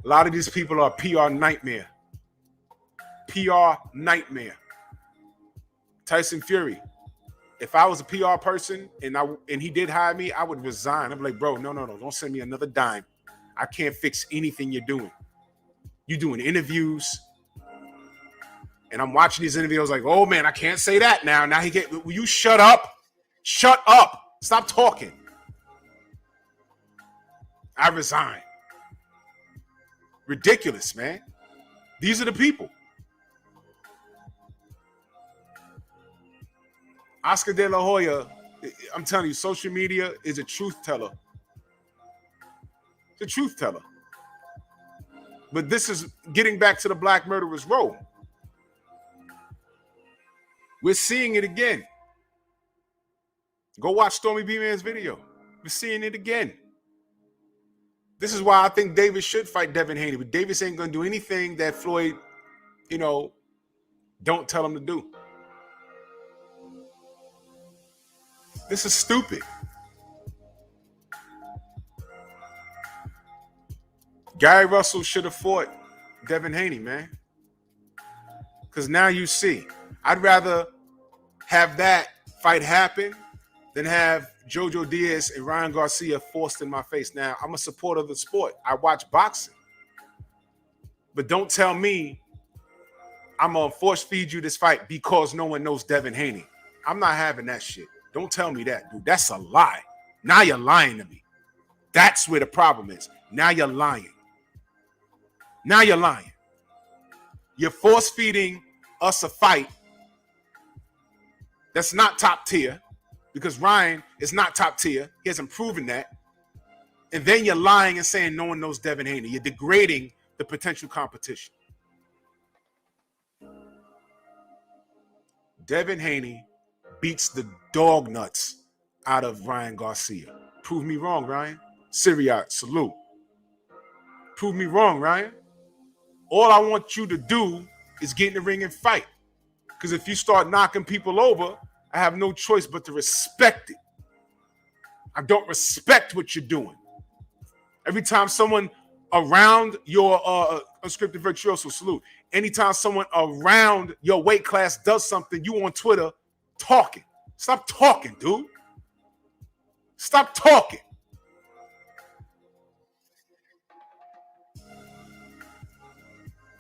A lot of these people are PR nightmare. PR nightmare. Tyson Fury. If I was a PR person and he did hire me, I would resign. I'd be like, bro, no, don't send me another dime. I can't fix anything you're doing. You're doing interviews. And I'm watching these interviews like, oh man, I can't say that now. Now will you shut up? Shut up. Stop talking. I resign. Ridiculous, man. These are the people. Oscar de la Hoya, I'm telling you, social media is a truth teller. It's a truth teller. But this is getting back to the black murderer's row. We're seeing it again. Go watch Stormy B Man's video. We're seeing it again. This is why I think Davis should fight Devin Haney. But Davis ain't going to do anything that Floyd, don't tell him to do. This is stupid. Gary Russell should have fought Devin Haney, man. Because now you see. I'd rather have that fight happen than have Jojo Diaz and Ryan Garcia forced in my face. Now, I'm a supporter of the sport. I watch boxing. But don't tell me I'm going to force feed you this fight because no one knows Devin Haney. I'm not having that shit. Don't tell me that, dude. That's a lie. Now you're lying to me. That's where the problem is. Now you're lying. Now you're lying. You're force feeding us a fight that's not top tier because Ryan is not top tier. He hasn't proven that. And then you're lying and saying no one knows Devin Haney. You're degrading the potential competition. Devin Haney beats the dog nuts out of Ryan Garcia. Prove me wrong, Ryan. Syriot, salute. Prove me wrong, Ryan. All I want you to do is get in the ring and fight. Because if you start knocking people over, I have no choice but to respect it. I don't respect what you're doing. Every time someone around your unscripted virtuoso, salute. Anytime someone around your weight class does something, you on Twitter talking. Stop talking, dude. Stop talking.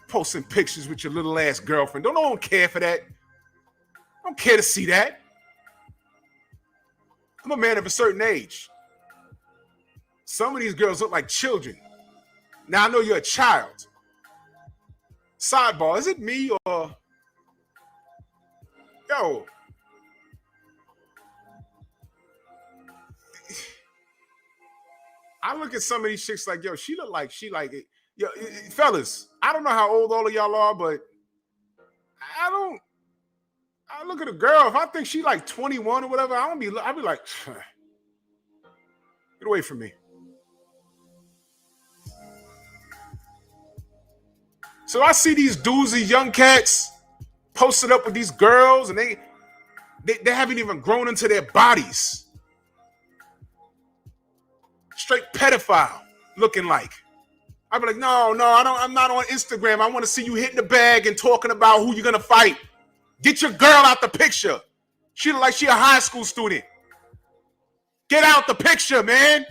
Posting pictures with your little ass girlfriend. Don't care for that. I don't care to see that. I'm a man of a certain age. Some of these girls look like children. Now I know you're a child. Sidebar, is it me or yo? I look at some of these chicks like, yo, she look like she like it. Yo, fellas, I don't know how old all of y'all are, but I look at a girl, if I think she like 21 or whatever, I'll be like, get away from me. So I see these dudes, these young cats posted up with these girls, and they haven't even grown into their bodies. straight pedophile looking like. I'd be like, no, I'm not on Instagram. I want to see you hitting the bag and talking about who you're gonna fight. Get your girl out the picture. She look like she a high school student. Get out the picture, man.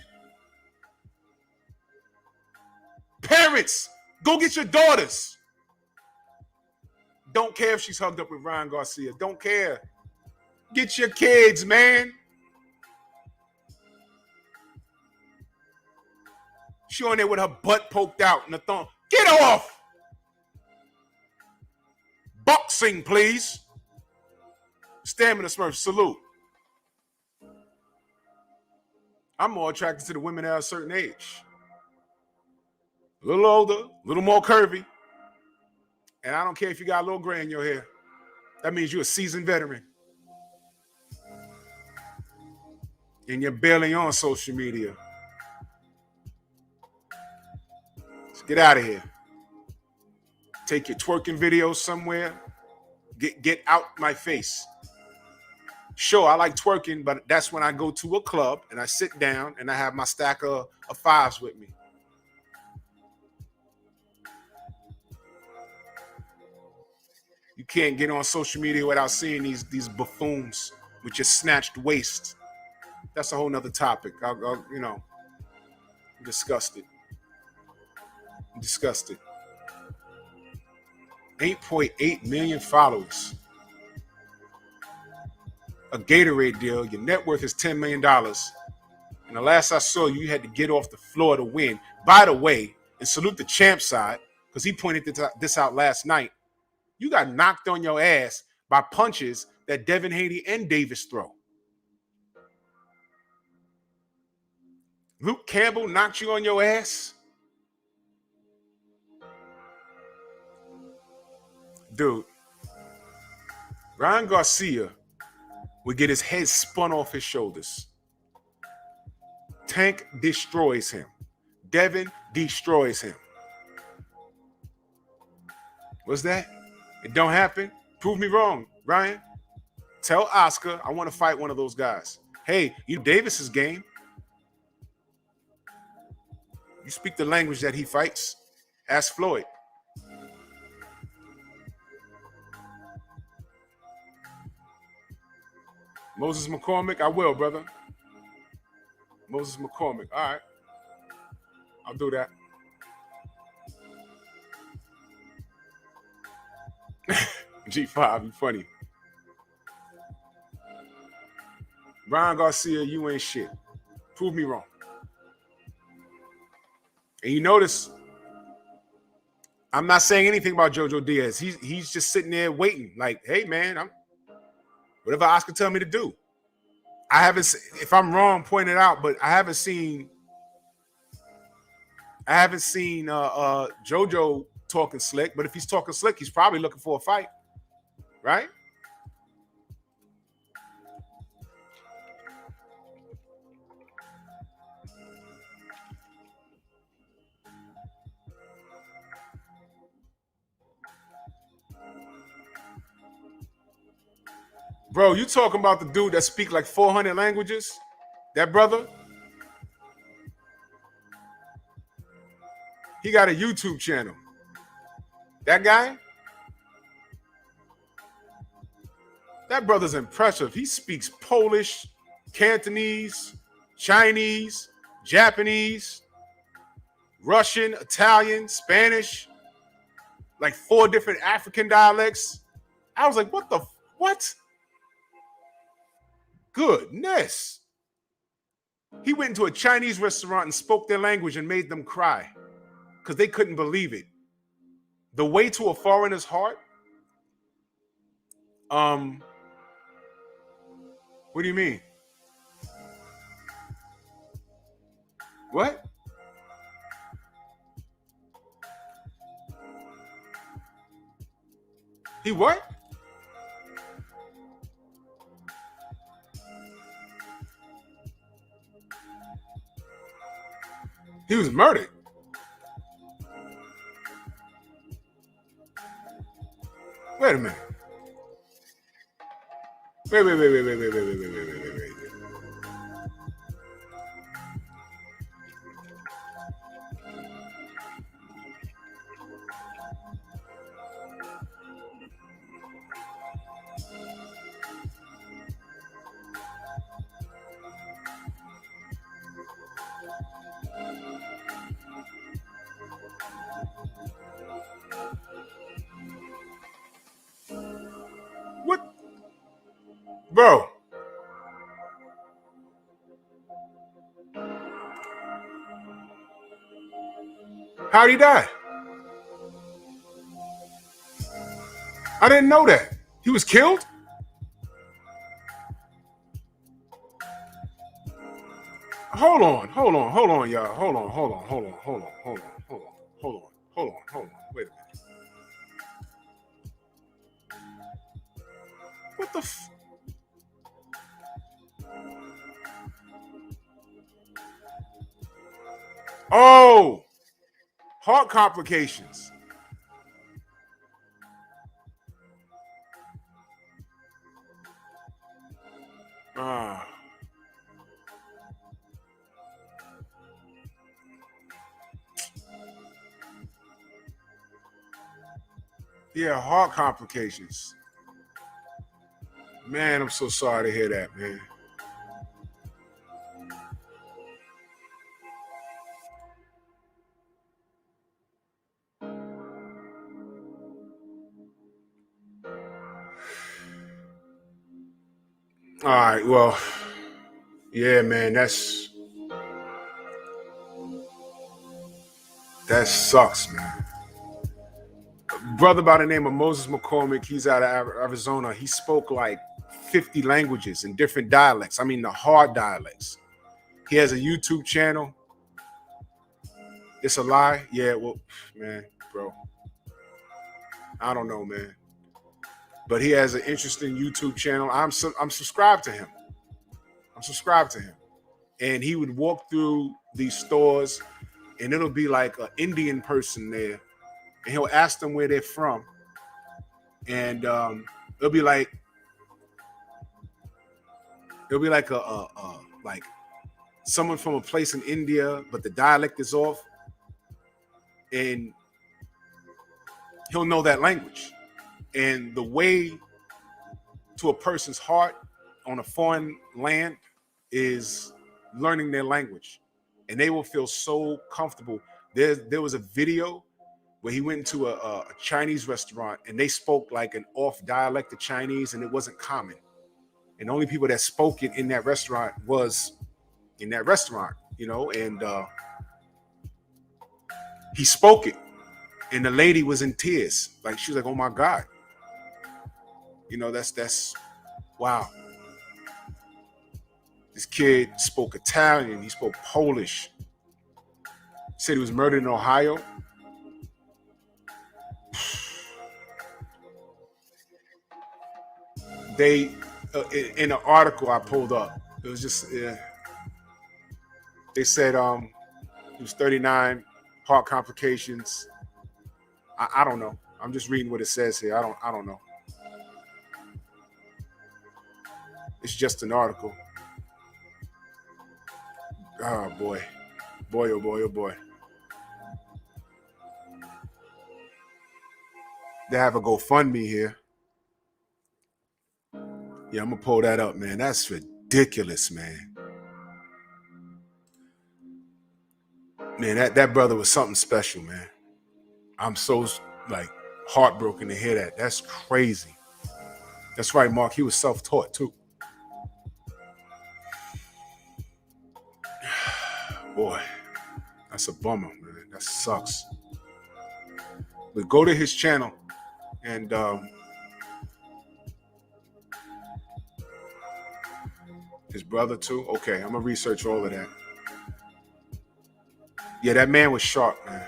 Parents, go get your daughters. Don't care if she's hugged up with Ryan Garcia. Don't care. Get your kids, man. She on there with her butt poked out and the thumb. Get off! Boxing, please. Stamina Smurf, salute. I'm more attracted to the women at a certain age. A little older, a little more curvy. And I don't care if you got a little gray in your hair. That means you're a seasoned veteran. And you're barely on social media. So get out of here. Take your twerking videos somewhere. Get out my face. Sure, I like twerking, but that's when I go to a club and I sit down and I have my stack of fives with me. You can't get on social media without seeing these buffoons with your snatched waist. That's a whole nother topic. I'm disgusted. I'm disgusted. 8.8 million followers. A Gatorade deal. Your net worth is $10 million. And the last I saw you had to get off the floor to win. By the way, and salute the champ side, because he pointed this out last night. You got knocked on your ass by punches that Devin Haney and Davis throw. Luke Campbell knocked you on your ass. Dude, Ryan Garcia would get his head spun off his shoulders. Tank destroys him. Devin destroys him. What's that? It don't happen? Prove me wrong, Ryan. Tell Oscar I want to fight one of those guys. Hey, you Davis's game. You speak the language that he fights. Ask Floyd. Moses McCormick, I will, brother. Moses McCormick. All right. I'll do that. G5, you funny. Ryan Garcia, you ain't shit. Prove me wrong. And you notice, I'm not saying anything about Jojo Diaz. He's just sitting there waiting. Like, hey, man, whatever Oscar tell me to do. I haven't, if I'm wrong, point it out, but I haven't seen Jojo talking slick. But if he's talking slick, he's probably looking for a fight, right? Bro, you talking about the dude that speak like 400 languages? That brother? He got a YouTube channel. That guy? That brother's impressive. He speaks Polish, Cantonese, Chinese, Japanese, Russian, Italian, Spanish, like 4 different African dialects. I was like, what? Goodness. He went into a Chinese restaurant and spoke their language and made them cry because they couldn't believe it. The way to a foreigner's heart. What do you mean? What? He what? He was murdered. Wait a minute. Wait. Bro. How'd he die? I didn't know that. He was killed? Hold on, y'all. Hold on. Wait a minute. What the Oh! Heart complications. Ah. Yeah, heart complications. Man, I'm so sorry to hear that, man. All right, well, yeah, man, that sucks, man. Brother by the name of Moses McCormick, he's out of Arizona. He spoke like 50 languages in different dialects. I mean, the hard dialects. He has a YouTube channel. It's a lie. Yeah, well, man, bro. I don't know, man. But he has an interesting YouTube channel. I'm subscribed to him. I'm subscribed to him. And he would walk through these stores and it'll be like an Indian person there. And he'll ask them where they're from. And it'll be like like someone from a place in India, but the dialect is off. And he'll know that language. And the way to a person's heart on a foreign land is learning their language. And they will feel so comfortable. There was a video where he went into a Chinese restaurant and they spoke like an off dialect of Chinese and it wasn't common. And the only people that spoke it in that restaurant was in that restaurant, you know, and he spoke it. And the lady was in tears. Like, she was like, oh my God. You know, that's wow. This kid spoke Italian. He spoke Polish. He said he was murdered in Ohio. They, in an article I pulled up, it was just, they said he was 39, heart complications. I don't know. I'm just reading what it says here. I don't know. It's just an article. Oh boy. Boy, oh boy, oh boy. They have a GoFundMe here. Yeah, I'm gonna pull that up, man. That's ridiculous, man. Man, that brother was something special, man. I'm so like heartbroken to hear that. That's crazy. That's right, Mark. He was self-taught too. Boy, that's a bummer, man. That sucks. But go to his channel and his brother too. Okay, I'm gonna research all of that. Yeah, that man was sharp, man.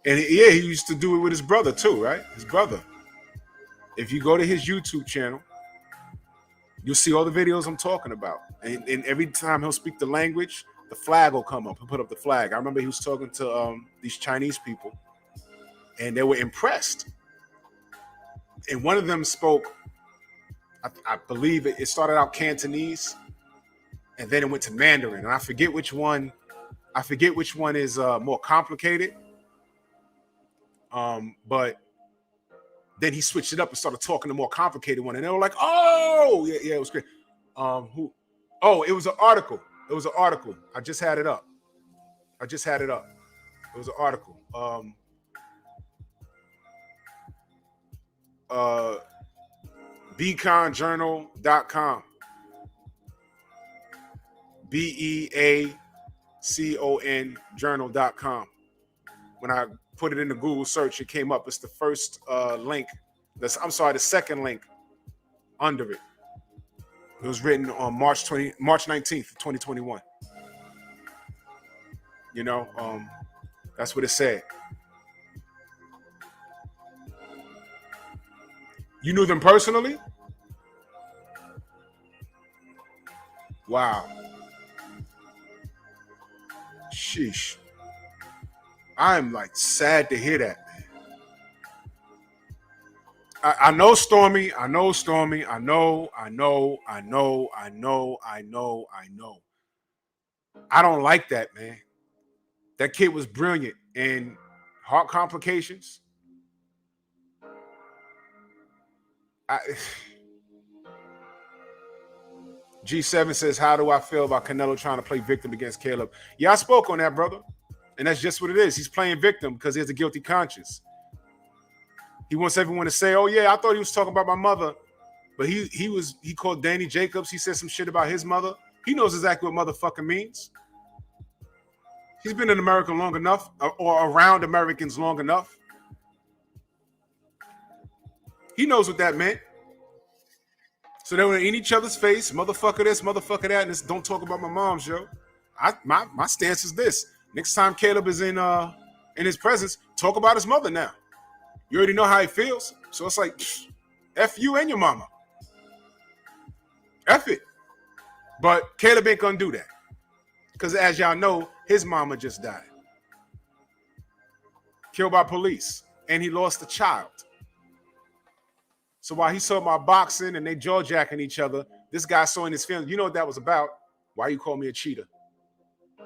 And yeah, he used to do it with his brother too, right? His brother. If you go to his YouTube channel, you'll see all the videos I'm talking about. And every time he'll speak the language, the flag will come up. He'll put up the flag. I remember he was talking to these Chinese people, and they were impressed. And one of them spoke, I believe it started out Cantonese, and then it went to Mandarin. And I forget which one is more complicated. But then he switched it up and started talking the more complicated one, and they were like, "Oh, yeah, it was great." Who? Oh, it was an article. It was an article. I just had it up. It was an article. beaconjournal.com. BEACON journal.com. When I put it in the Google search, it came up. It's the first link. The second link under it. It was written on March 19th, 2021. You know, that's what it said. You knew them personally? Wow. Sheesh. I'm like sad to hear that, man. I know Stormy. I know. I don't like that, man. That kid was brilliant. And heart complications. G7 says, how do I feel about Canelo trying to play victim against Caleb? Yeah, I spoke on that, brother. And that's just what it is. He's playing victim because he has a guilty conscience. He wants everyone to say, oh, yeah, I thought he was talking about my mother. But he called Danny Jacobs. He said some shit about his mother. He knows exactly what motherfucker means. He's been in America long enough, or around Americans long enough. He knows what that meant. So they were in each other's face, motherfucker this, motherfucker that, and this, don't talk about my mom's, yo. My stance is this. Next time Caleb is in his presence, talk about his mother now. You already know how he feels. So it's like, F you and your mama. F it. But Caleb ain't gonna do that. Because as y'all know, his mama just died. Killed by police. And he lost a child. So while he saw my boxing and they jaw jacking each other, this guy saw in his feelings, you know what that was about? Why you call me a cheater?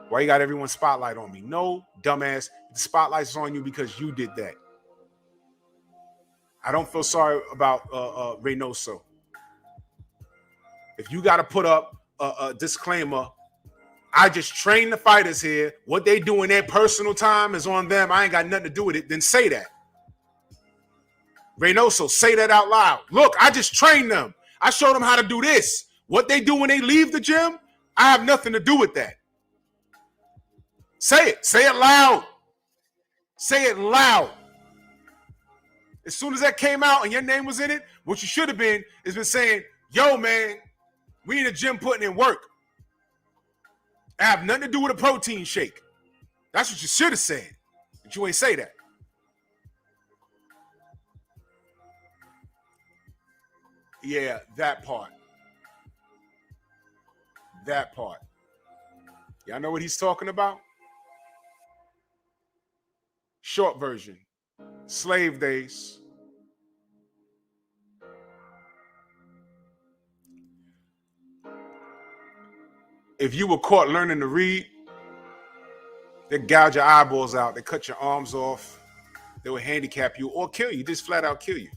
Why you got everyone's spotlight on me? No, dumbass. The spotlight's on you because you did that. I don't feel sorry about Reynoso. If you got to put up a disclaimer, I just train the fighters here. What they do in their personal time is on them. I ain't got nothing to do with it. Then say that. Reynoso, say that out loud. Look, I just trained them. I showed them how to do this. What they do when they leave the gym, I have nothing to do with that. Say it. Say it loud. Say it loud. As soon as that came out and your name was in it, what you should have been is been saying, yo, man, we in the gym putting in work. I have nothing to do with a protein shake. That's what you should have said. But you ain't say that. Yeah, that part. That part. Y'all know what he's talking about? Short version. Slave days. If you were caught learning to read, they gouge your eyeballs out. They cut your arms off. They would handicap you or kill you. Just flat out kill you.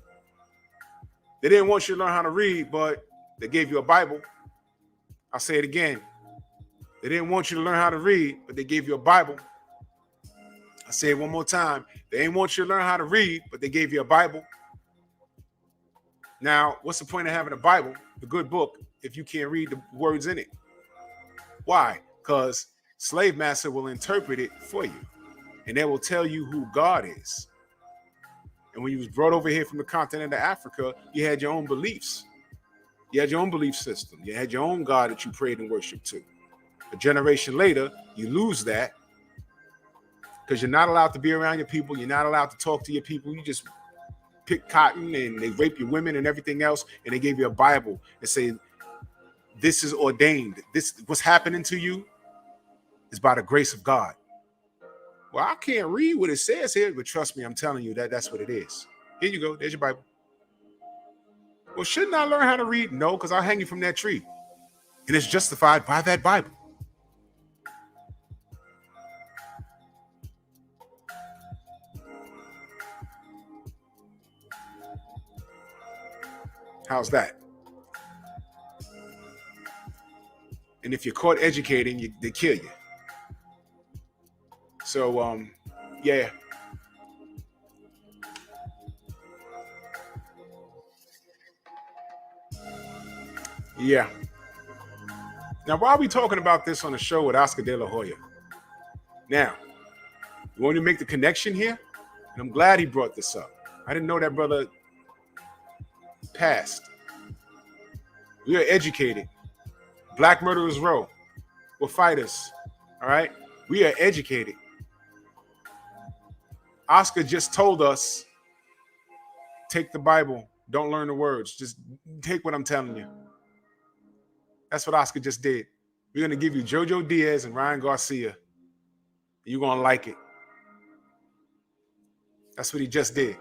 They didn't want you to learn how to read, but they gave you a Bible. I'll say it again. They didn't want you to learn how to read, but they gave you a Bible. I'll say it one more time. They didn't want you to learn how to read, but they gave you a Bible. Now, what's the point of having a Bible, the good book, if you can't read the words in it? Why? Because slave master will interpret it for you, and they will tell you who God is. And when you was brought over here from the continent of Africa, you had your own beliefs. You had your own belief system. You had your own God that you prayed and worshiped to. A generation later, you lose that because you're not allowed to be around your people. You're not allowed to talk to your people. You just pick cotton and they rape your women and everything else. And they gave you a Bible and say, this is ordained. This, what's happening to you is by the grace of God. Well, I can't read what it says here, but trust me, I'm telling you that's what it is. Here you go. There's your Bible. Well, shouldn't I learn how to read? No, because I'll hang you from that tree. And it's justified by that Bible. How's that? And if you're caught educating, they kill you. So, yeah. Yeah. Now, why are we talking about this on a show with Oscar De La Hoya? Now, you want me to make the connection here? And I'm glad he brought this up. I didn't know that brother passed. We are educated. Black Murderers Row. We're fighters. All right? We are educated. Oscar just told us, take the Bible. Don't learn the words. Just take what I'm telling you. That's what Oscar just did. We're going to give you JoJo Diaz and Ryan Garcia. You're going to like it. That's what he just did.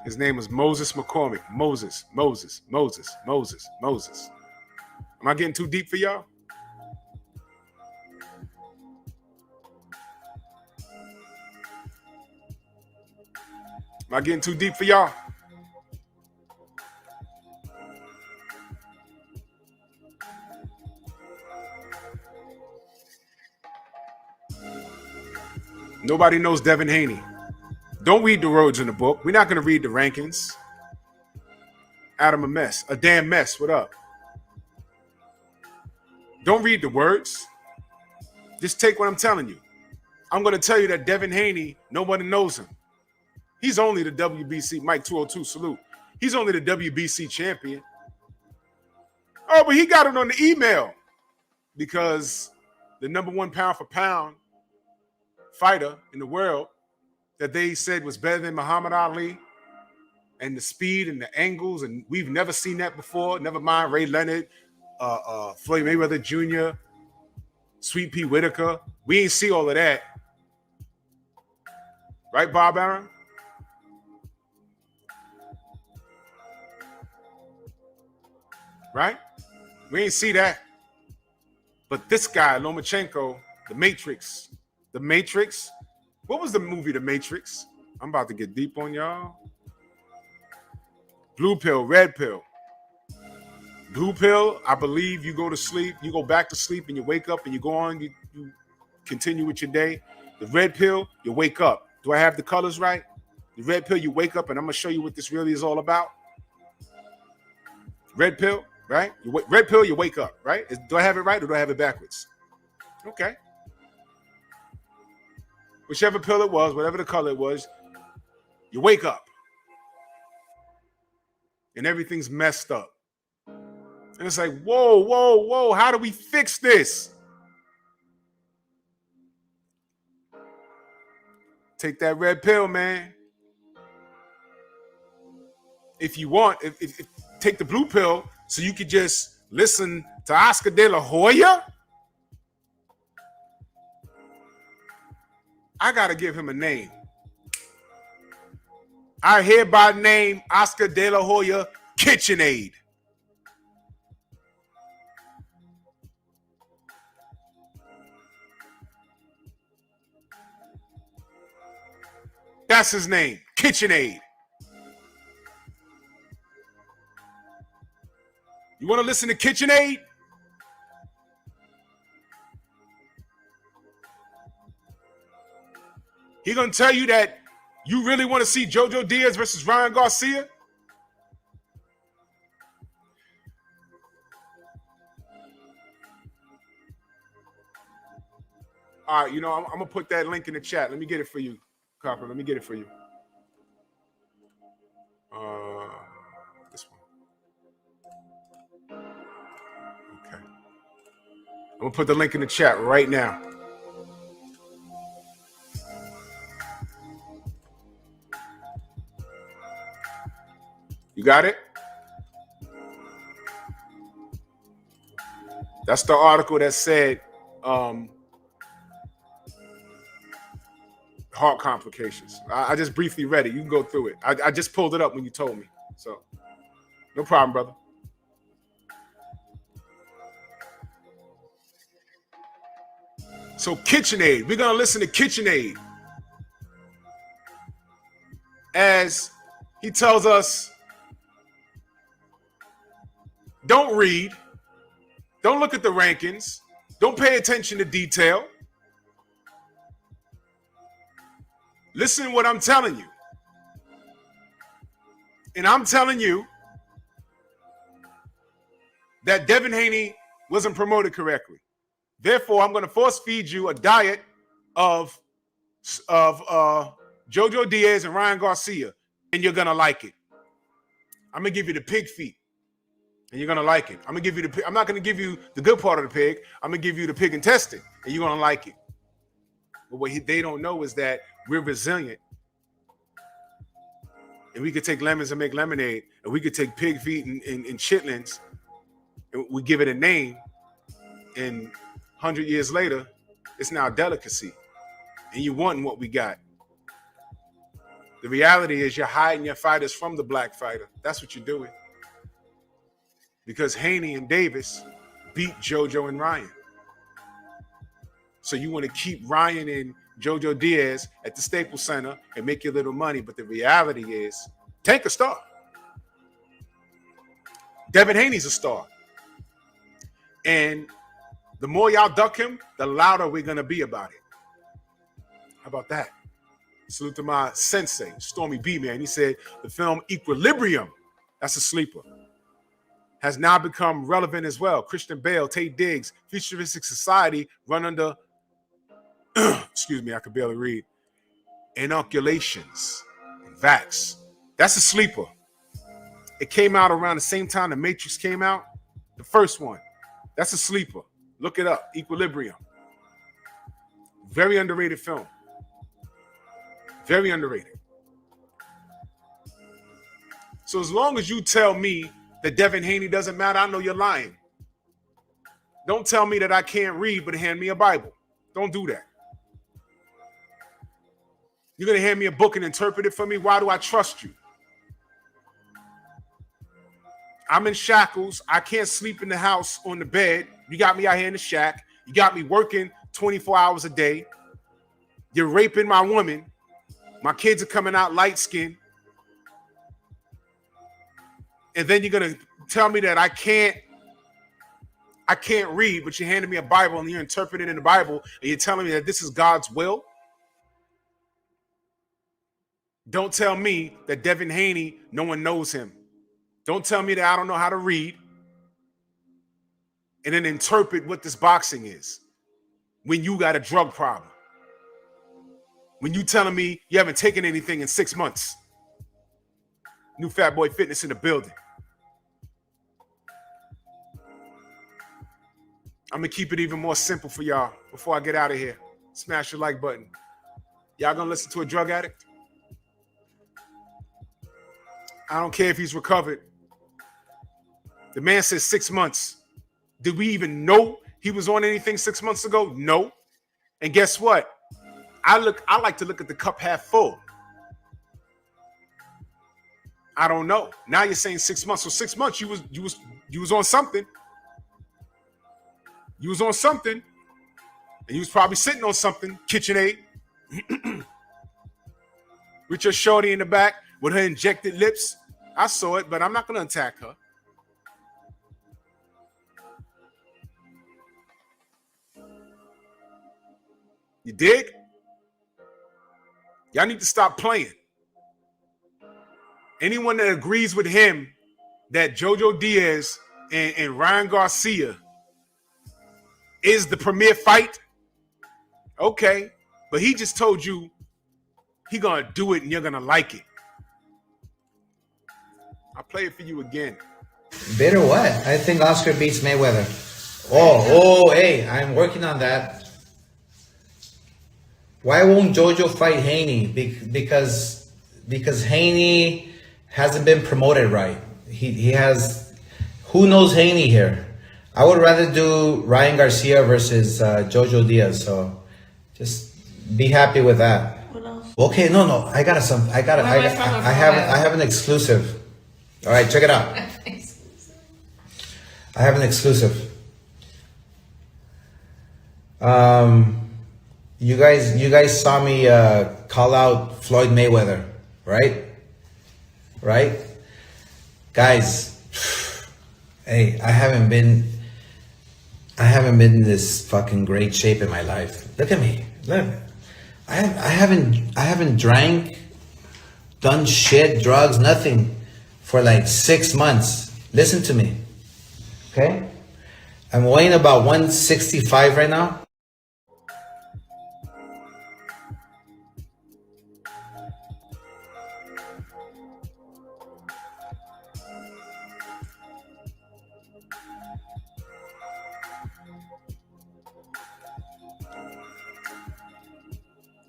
His name was Moses McCormick. Moses. Am I getting too deep for y'all? Am I getting too deep for y'all? Nobody knows Devin Haney. Don't read the roads in the book. We're not going to read the rankings. Adam, a damn mess. What up? Don't read the words. Just take what I'm telling you. I'm going to tell you that Devin Haney, nobody knows him. He's only the WBC, Mike 202, salute. He's only the WBC champion. Oh, but he got it on the email because the number one pound for pound fighter in the world that they said was better than Muhammad Ali and the speed and the angles, and we've never seen that before. Never mind Ray Leonard, Floyd Mayweather Jr., Sweet Pea Whitaker. We ain't see all of that. Right, Bob Aaron? Right? We ain't see that. But this guy, Lomachenko, The Matrix. What was the movie, The Matrix? I'm about to get deep on y'all. Blue pill, red pill. Blue pill, I believe you go to sleep, you go back to sleep and you wake up and you go on, you continue with your day. The red pill, you wake up. Do I have the colors right? The red pill, you wake up, and I'm going to show you what this really is all about. Red pill, right? Red pill, you wake up, right? Do I have it right or do I have it backwards? Okay. Whichever pill it was, whatever the color it was, you wake up. And everything's messed up. And it's like, whoa, how do we fix this? Take that red pill, man. If you want, if take the blue pill so you could just listen to Oscar De La Hoya. I got to give him a name. I hereby name Oscar De La Hoya KitchenAid. That's his name, KitchenAid. You want to listen to KitchenAid? He gonna tell you that you really want to see JoJo Diaz versus Ryan Garcia? All right, I'm gonna put that link in the chat. Let me get it for you, Copper. Let me get it for you. This one. Okay. I'm gonna put the link in the chat right now. You got it? That's the article that said heart complications. I just briefly read it. You can go through it. I just pulled it up when you told me. So, no problem, brother. So, KitchenAid. We're going to listen to KitchenAid as he tells us, don't read. Don't look at the rankings. Don't pay attention to detail. Listen to what I'm telling you. And I'm telling you that Devin Haney wasn't promoted correctly. Therefore, I'm going to force feed you a diet of JoJo Diaz and Ryan Garcia, and you're going to like it. I'm going to give you the pig feet, and you're going to like it. I'm going to give you the. I'm not going to give you the good part of the pig. I'm going to give you the pig intestine, and you're going to like it. But what they don't know is that we're resilient. And we could take lemons and make lemonade, and we could take pig feet and chitlins, and we give it a name, and 100 years later, it's now a delicacy. And you want what we got. The reality is you're hiding your fighters from the black fighter. That's what you're doing. Because Haney and Davis beat JoJo and Ryan. So you want to keep Ryan and JoJo Diaz at the Staples Center and make your little money. But the reality is, Tank a star. Devin Haney's a star. And the more y'all duck him, the louder we're going to be about it. How about that? Salute to my sensei, Stormy B, man. He said the film Equilibrium, that's a sleeper, has now become relevant as well. Christian Bale, Taye Diggs, Futuristic Society run under, excuse me, I could barely read, inoculations, and vax. That's a sleeper. It came out around the same time The Matrix came out, the first one. That's a sleeper. Look it up, Equilibrium. Very underrated film. Very underrated. So as long as you tell me that Devin Haney doesn't matter, I know you're lying. Don't tell me that I can't read, but hand me a Bible. Don't do that. You're going to hand me a book and interpret it for me? Why do I trust you? I'm in shackles. I can't sleep in the house on the bed. You got me out here in the shack. You got me working 24 hours a day. You're raping my woman. My kids are coming out light-skinned. And then you're going to tell me that I can't read, but you're handing me a Bible and you're interpreting in the Bible and you're telling me that this is God's will? Don't tell me that Devin Haney, no one knows him. Don't tell me that I don't know how to read and then interpret what this boxing is when you got a drug problem. When you telling me you haven't taken anything in 6 months. New Fat Boy Fitness in the building. I'm going to keep it even more simple for y'all before I get out of here. Smash the like button. Y'all going to listen to a drug addict? I don't care if he's recovered. The man says 6 months. Did we even know he was on anything 6 months ago? No. And guess what? I like to look at the cup half full. I don't know. Now you're saying 6 months. So 6 months you was on something. You was on something. And you was probably sitting on something, KitchenAid. With your shorty in the back with her injected lips. I saw it, but I'm not going to attack her. You dig? Y'all need to stop playing. Anyone that agrees with him that JoJo Diaz and Ryan Garcia is the premier fight, okay. But he just told you he gonna do it and you're gonna like it. I'll play it for you again. Bitter what? I think Oscar beats Mayweather. Hey, I'm working on that. Why won't JoJo fight Haney? Because Haney hasn't been promoted right. He has. Who knows Haney here? I would rather do Ryan Garcia versus JoJo Diaz. So just be happy with that. What else? Okay, no. I have an exclusive. All right, check it out. I have an exclusive. You guys saw me call out Floyd Mayweather, right? Right? Guys, hey, I haven't been in this fucking great shape in my life. Look at me. Look. I haven't drank, done shit, drugs, nothing for like 6 months. Listen to me. Okay? I'm weighing about 165 right now.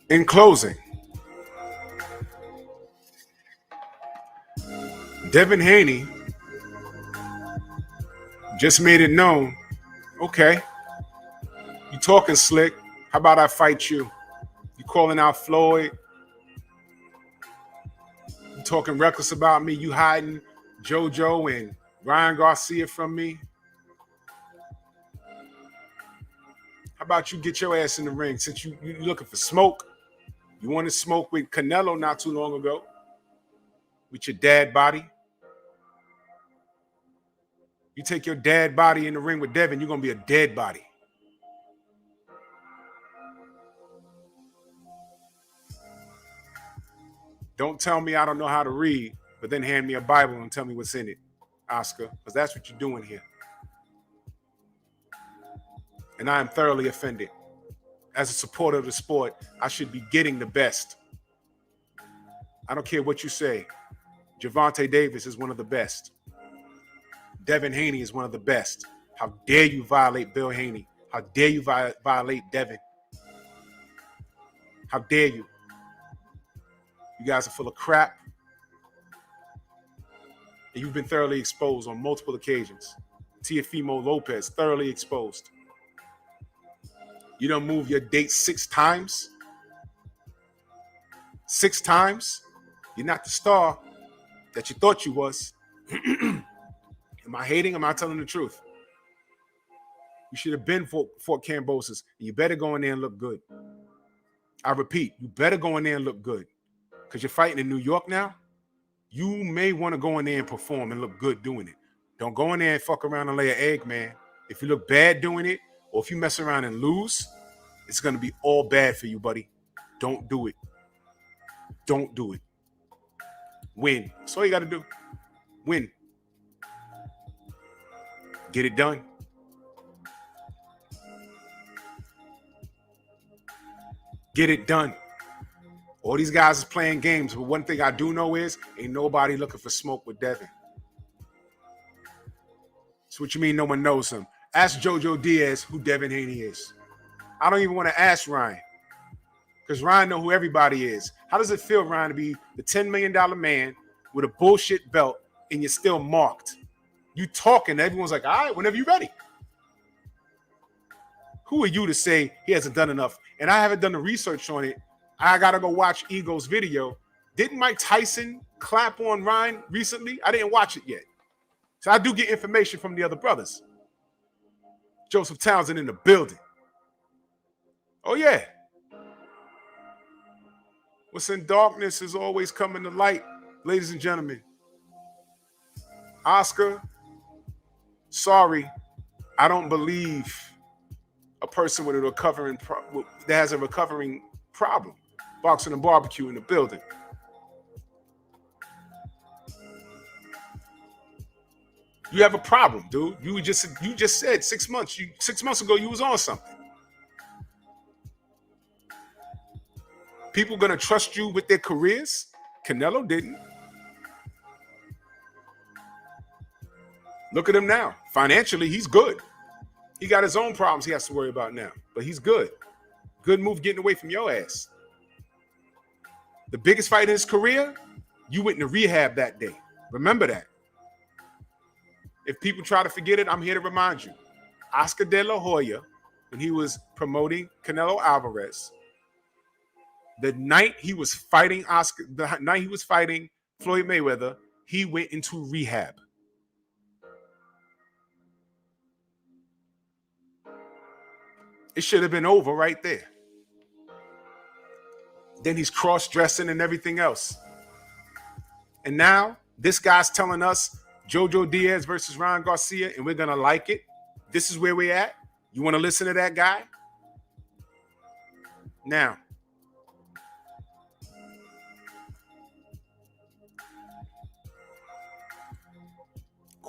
In closing, Devin Haney just made it known, okay, you talking slick. How about I fight you? You calling out Floyd. You talking reckless about me. You hiding JoJo and Ryan Garcia from me. How about you get your ass in the ring since you looking for smoke? You wanted smoke with Canelo not too long ago with your dad body. You take your dad body in the ring with Devin, you're going to be a dead body. Don't tell me I don't know how to read, but then hand me a Bible and tell me what's in it, Oscar, because that's what you're doing here. And I am thoroughly offended. As a supporter of the sport, I should be getting the best. I don't care what you say. Gervonta Davis is one of the best. Devin Haney is one of the best. How dare you violate Bill Haney? How dare you violate Devin? How dare you? You guys are full of crap. And you've been thoroughly exposed on multiple occasions. Teofimo Lopez, thoroughly exposed. You done moved your date 6 times. 6 times. You're not the star that you thought you was. Am I hating? Am I telling the truth? You should have been Fort Cambosis. And you better go in there and look good. I repeat, you better go in there and look good. Because you're fighting in New York now. You may want to go in there and perform and look good doing it. Don't go in there and fuck around and lay an egg, man. If you look bad doing it, or if you mess around and lose, it's going to be all bad for you, buddy. Don't do it. Don't do it. Win. That's all you got to do. Win. Get it done. Get it done. All these guys is playing games, but one thing I do know is ain't nobody looking for smoke with Devin. So what you mean no one knows him? Ask JoJo Diaz who Devin Haney is. I don't even want to ask Ryan because Ryan know who everybody is. How does it feel, Ryan, to be the $10 million man with a bullshit belt and you're still marked? You talking, everyone's like, all right, whenever you're ready. Who are you to say he hasn't done enough? And I haven't done the research on it. I got to go watch Ego's video. Didn't Mike Tyson clap on Ryan recently? I didn't watch it yet. So I do get information from the other brothers. Joseph Townsend in the building. Oh, yeah. What's in darkness is always coming to light, ladies and gentlemen. Oscar, sorry, I don't believe a person with a recovering that has a recovering problem. Boxing and barbecue in the building. You have a problem, dude. You just said 6 months. 6 months ago, you was on something. People gonna trust you with their careers? Canelo didn't. Look at him now. Financially, he's good. He got his own problems he has to worry about now, but he's good. Good move getting away from your ass. The biggest fight in his career, you went into rehab that day. Remember that. If people try to forget it, I'm here to remind you. Oscar De La Hoya, when he was promoting Canelo Alvarez, the night he was fighting Floyd Mayweather, he went into rehab. It should have been over right there. Then he's cross-dressing and everything else. And now this guy's telling us JoJo Diaz versus Ryan Garcia, and we're going to like it. This is where we're at. You want to listen to that guy? Now,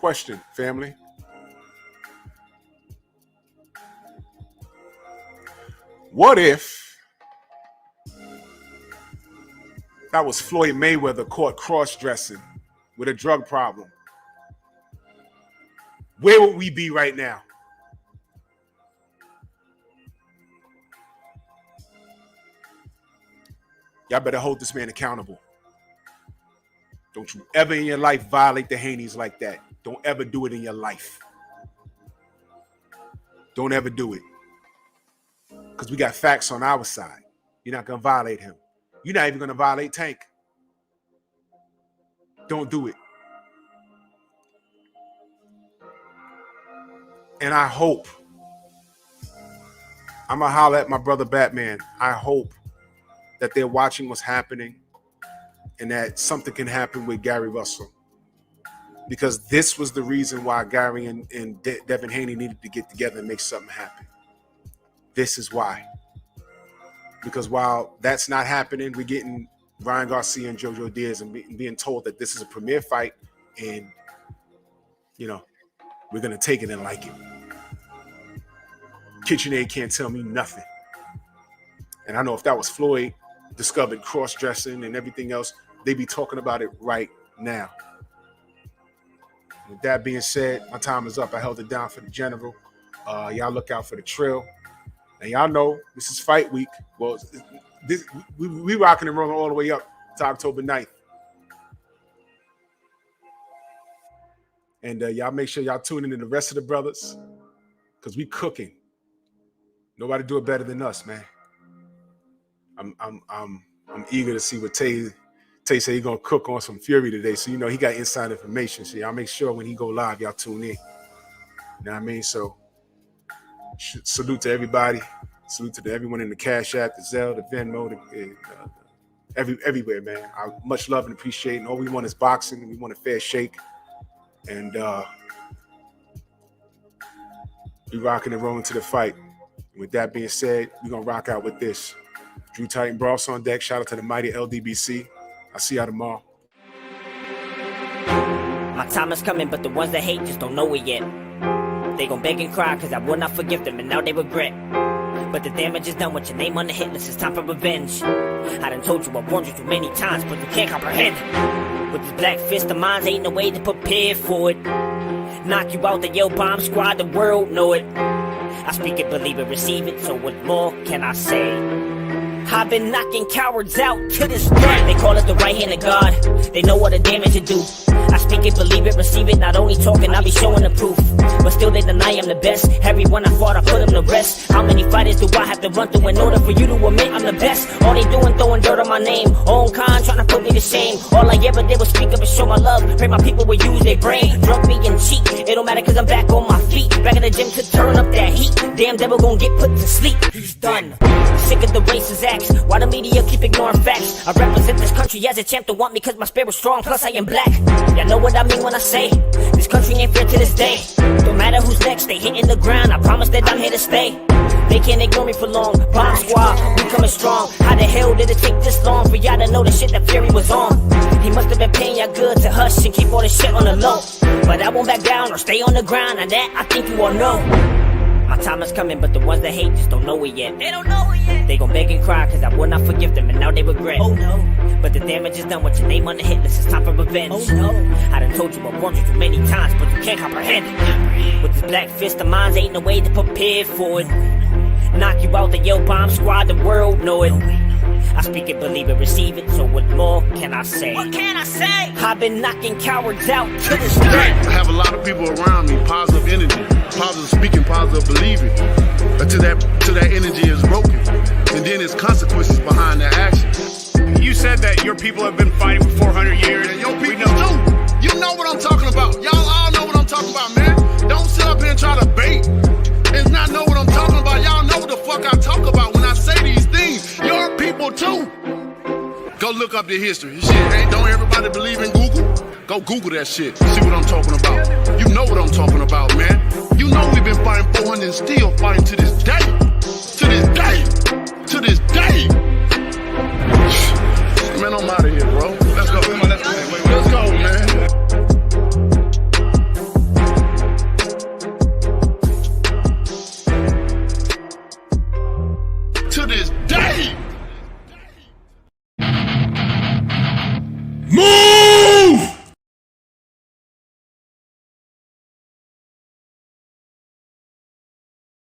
question, family. What if that was Floyd Mayweather caught cross-dressing with a drug problem? Where would we be right now? Y'all better hold this man accountable. Don't you ever in your life violate the Haneys like that. Don't ever do it in your life. Don't ever do it. Because we got facts on our side. You're not going to violate him. You're not even going to violate Tank. Don't do it. And I hope, I'm going to holler at my brother Batman. I hope that they're watching what's happening and that something can happen with Gary Russell. Because this was the reason why Gary and Devin Haney needed to get together and make something happen. This is why. Because while that's not happening, we're getting Ryan Garcia and JoJo Diaz and being told that this is a premier fight and, you know, we're going to take it and like it. KitchenAid can't tell me nothing. And I know if that was Floyd discovered cross-dressing and everything else, they'd be talking about it right now. With that being said, my time is up. I held it down for the general. Y'all look out for the trill. And y'all know this is fight week. Well, we rocking and rolling all the way up to October 9th. And y'all make sure y'all tune in to the rest of the brothers because we cooking. Nobody do it better than us, man. I'm eager to see what Tay said he's gonna cook on some Fury today. So you know he got inside information. So y'all make sure when he go live, y'all tune in. You know what I mean? So salute to everybody. Salute to everyone in the Cash App, the Zelle, the Venmo, everywhere, man. I much love and appreciate. And all we want is boxing, and we want a fair shake. And we rocking and rolling to the fight. And with that being said, we're gonna rock out with this. Drew Titan Bros on deck. Shout out to the mighty LDBC. I'll see y'all tomorrow. My time is coming, but the ones that hate just don't know it yet. They gon' beg and cry, cause I will not forgive them, and now they regret. But the damage is done with your name on the hit list, it's time for revenge. I done told you, I warned you too many times, but you can't comprehend. With this black fist of mine, ain't no way to prepare for it. Knock you out the Yo Bomb Squad, the world know it. I speak it, believe it, receive it, so what more can I say? I've been knocking cowards out to this day. They call it the right hand of God. They know what the damage it do. I speak it, believe it, receive it. Not only talking, I'll be showing the proof. But still they deny I'm the best. Everyone I fought, I put them to rest. How many fighters do I have to run through in order for you to admit I'm the best? All they doing, throwing dirt on my name. Own con, trying to put me to shame. All I ever did was speak up and show my love. Pray my people will use their brain. Drug me and cheat. It don't matter cause I'm back on my feet. Back in the gym to turn up that heat. Damn devil gon' get put to sleep. He's done. Sick of the racist acts. Why the media keep ignoring facts? I represent this country as a champ to want me cause my spirit's strong. Plus I am black. Y'all know what I mean when I say this country ain't fair to this day. Don't matter who's next, they hitting the ground. I promise that I'm here to stay. They can't ignore me for long. Bomb Squad, we coming strong. How the hell did it take this long for y'all to know the shit that Fury was on? He must have been paying y'all good to hush and keep all this shit on the low. But I won't back down or stay on the ground, and that I think you all know. My time is coming, but the ones that hate just don't know it yet. They don't know it yet. They gon' beg and cry, cause I will not forgive them, and now they regret. Oh no. But the damage is done with your name on the hit list, it's time for revenge. Oh no. I done told you I warned you too many times, but you can't comprehend. With this black fist of mine, ain't no way to prepare for it. Knock you out the Yo Bomb Squad, the world know it. I speak it, believe it, receive it, so what more can I say? What can I say? I've been knocking cowards out to the street. I have a lot of people around me, positive energy, positive speaking, positive believing. Until that energy is broken. And then there's consequences behind that action. You said that your people have been fighting for 400 years. And your people too. You know what I'm talking about. Y'all all know what I'm talking about, man. Don't sit up here and try to bait and not know what I'm talking about. Y'all know what the fuck I talk about when I say these things. Your people too. Go look up the history. Shit, hey, don't everybody believe in Google? Go Google that shit. See what I'm talking about. You know what I'm talking about, man. You know we've been fighting 400 and still fighting to this day.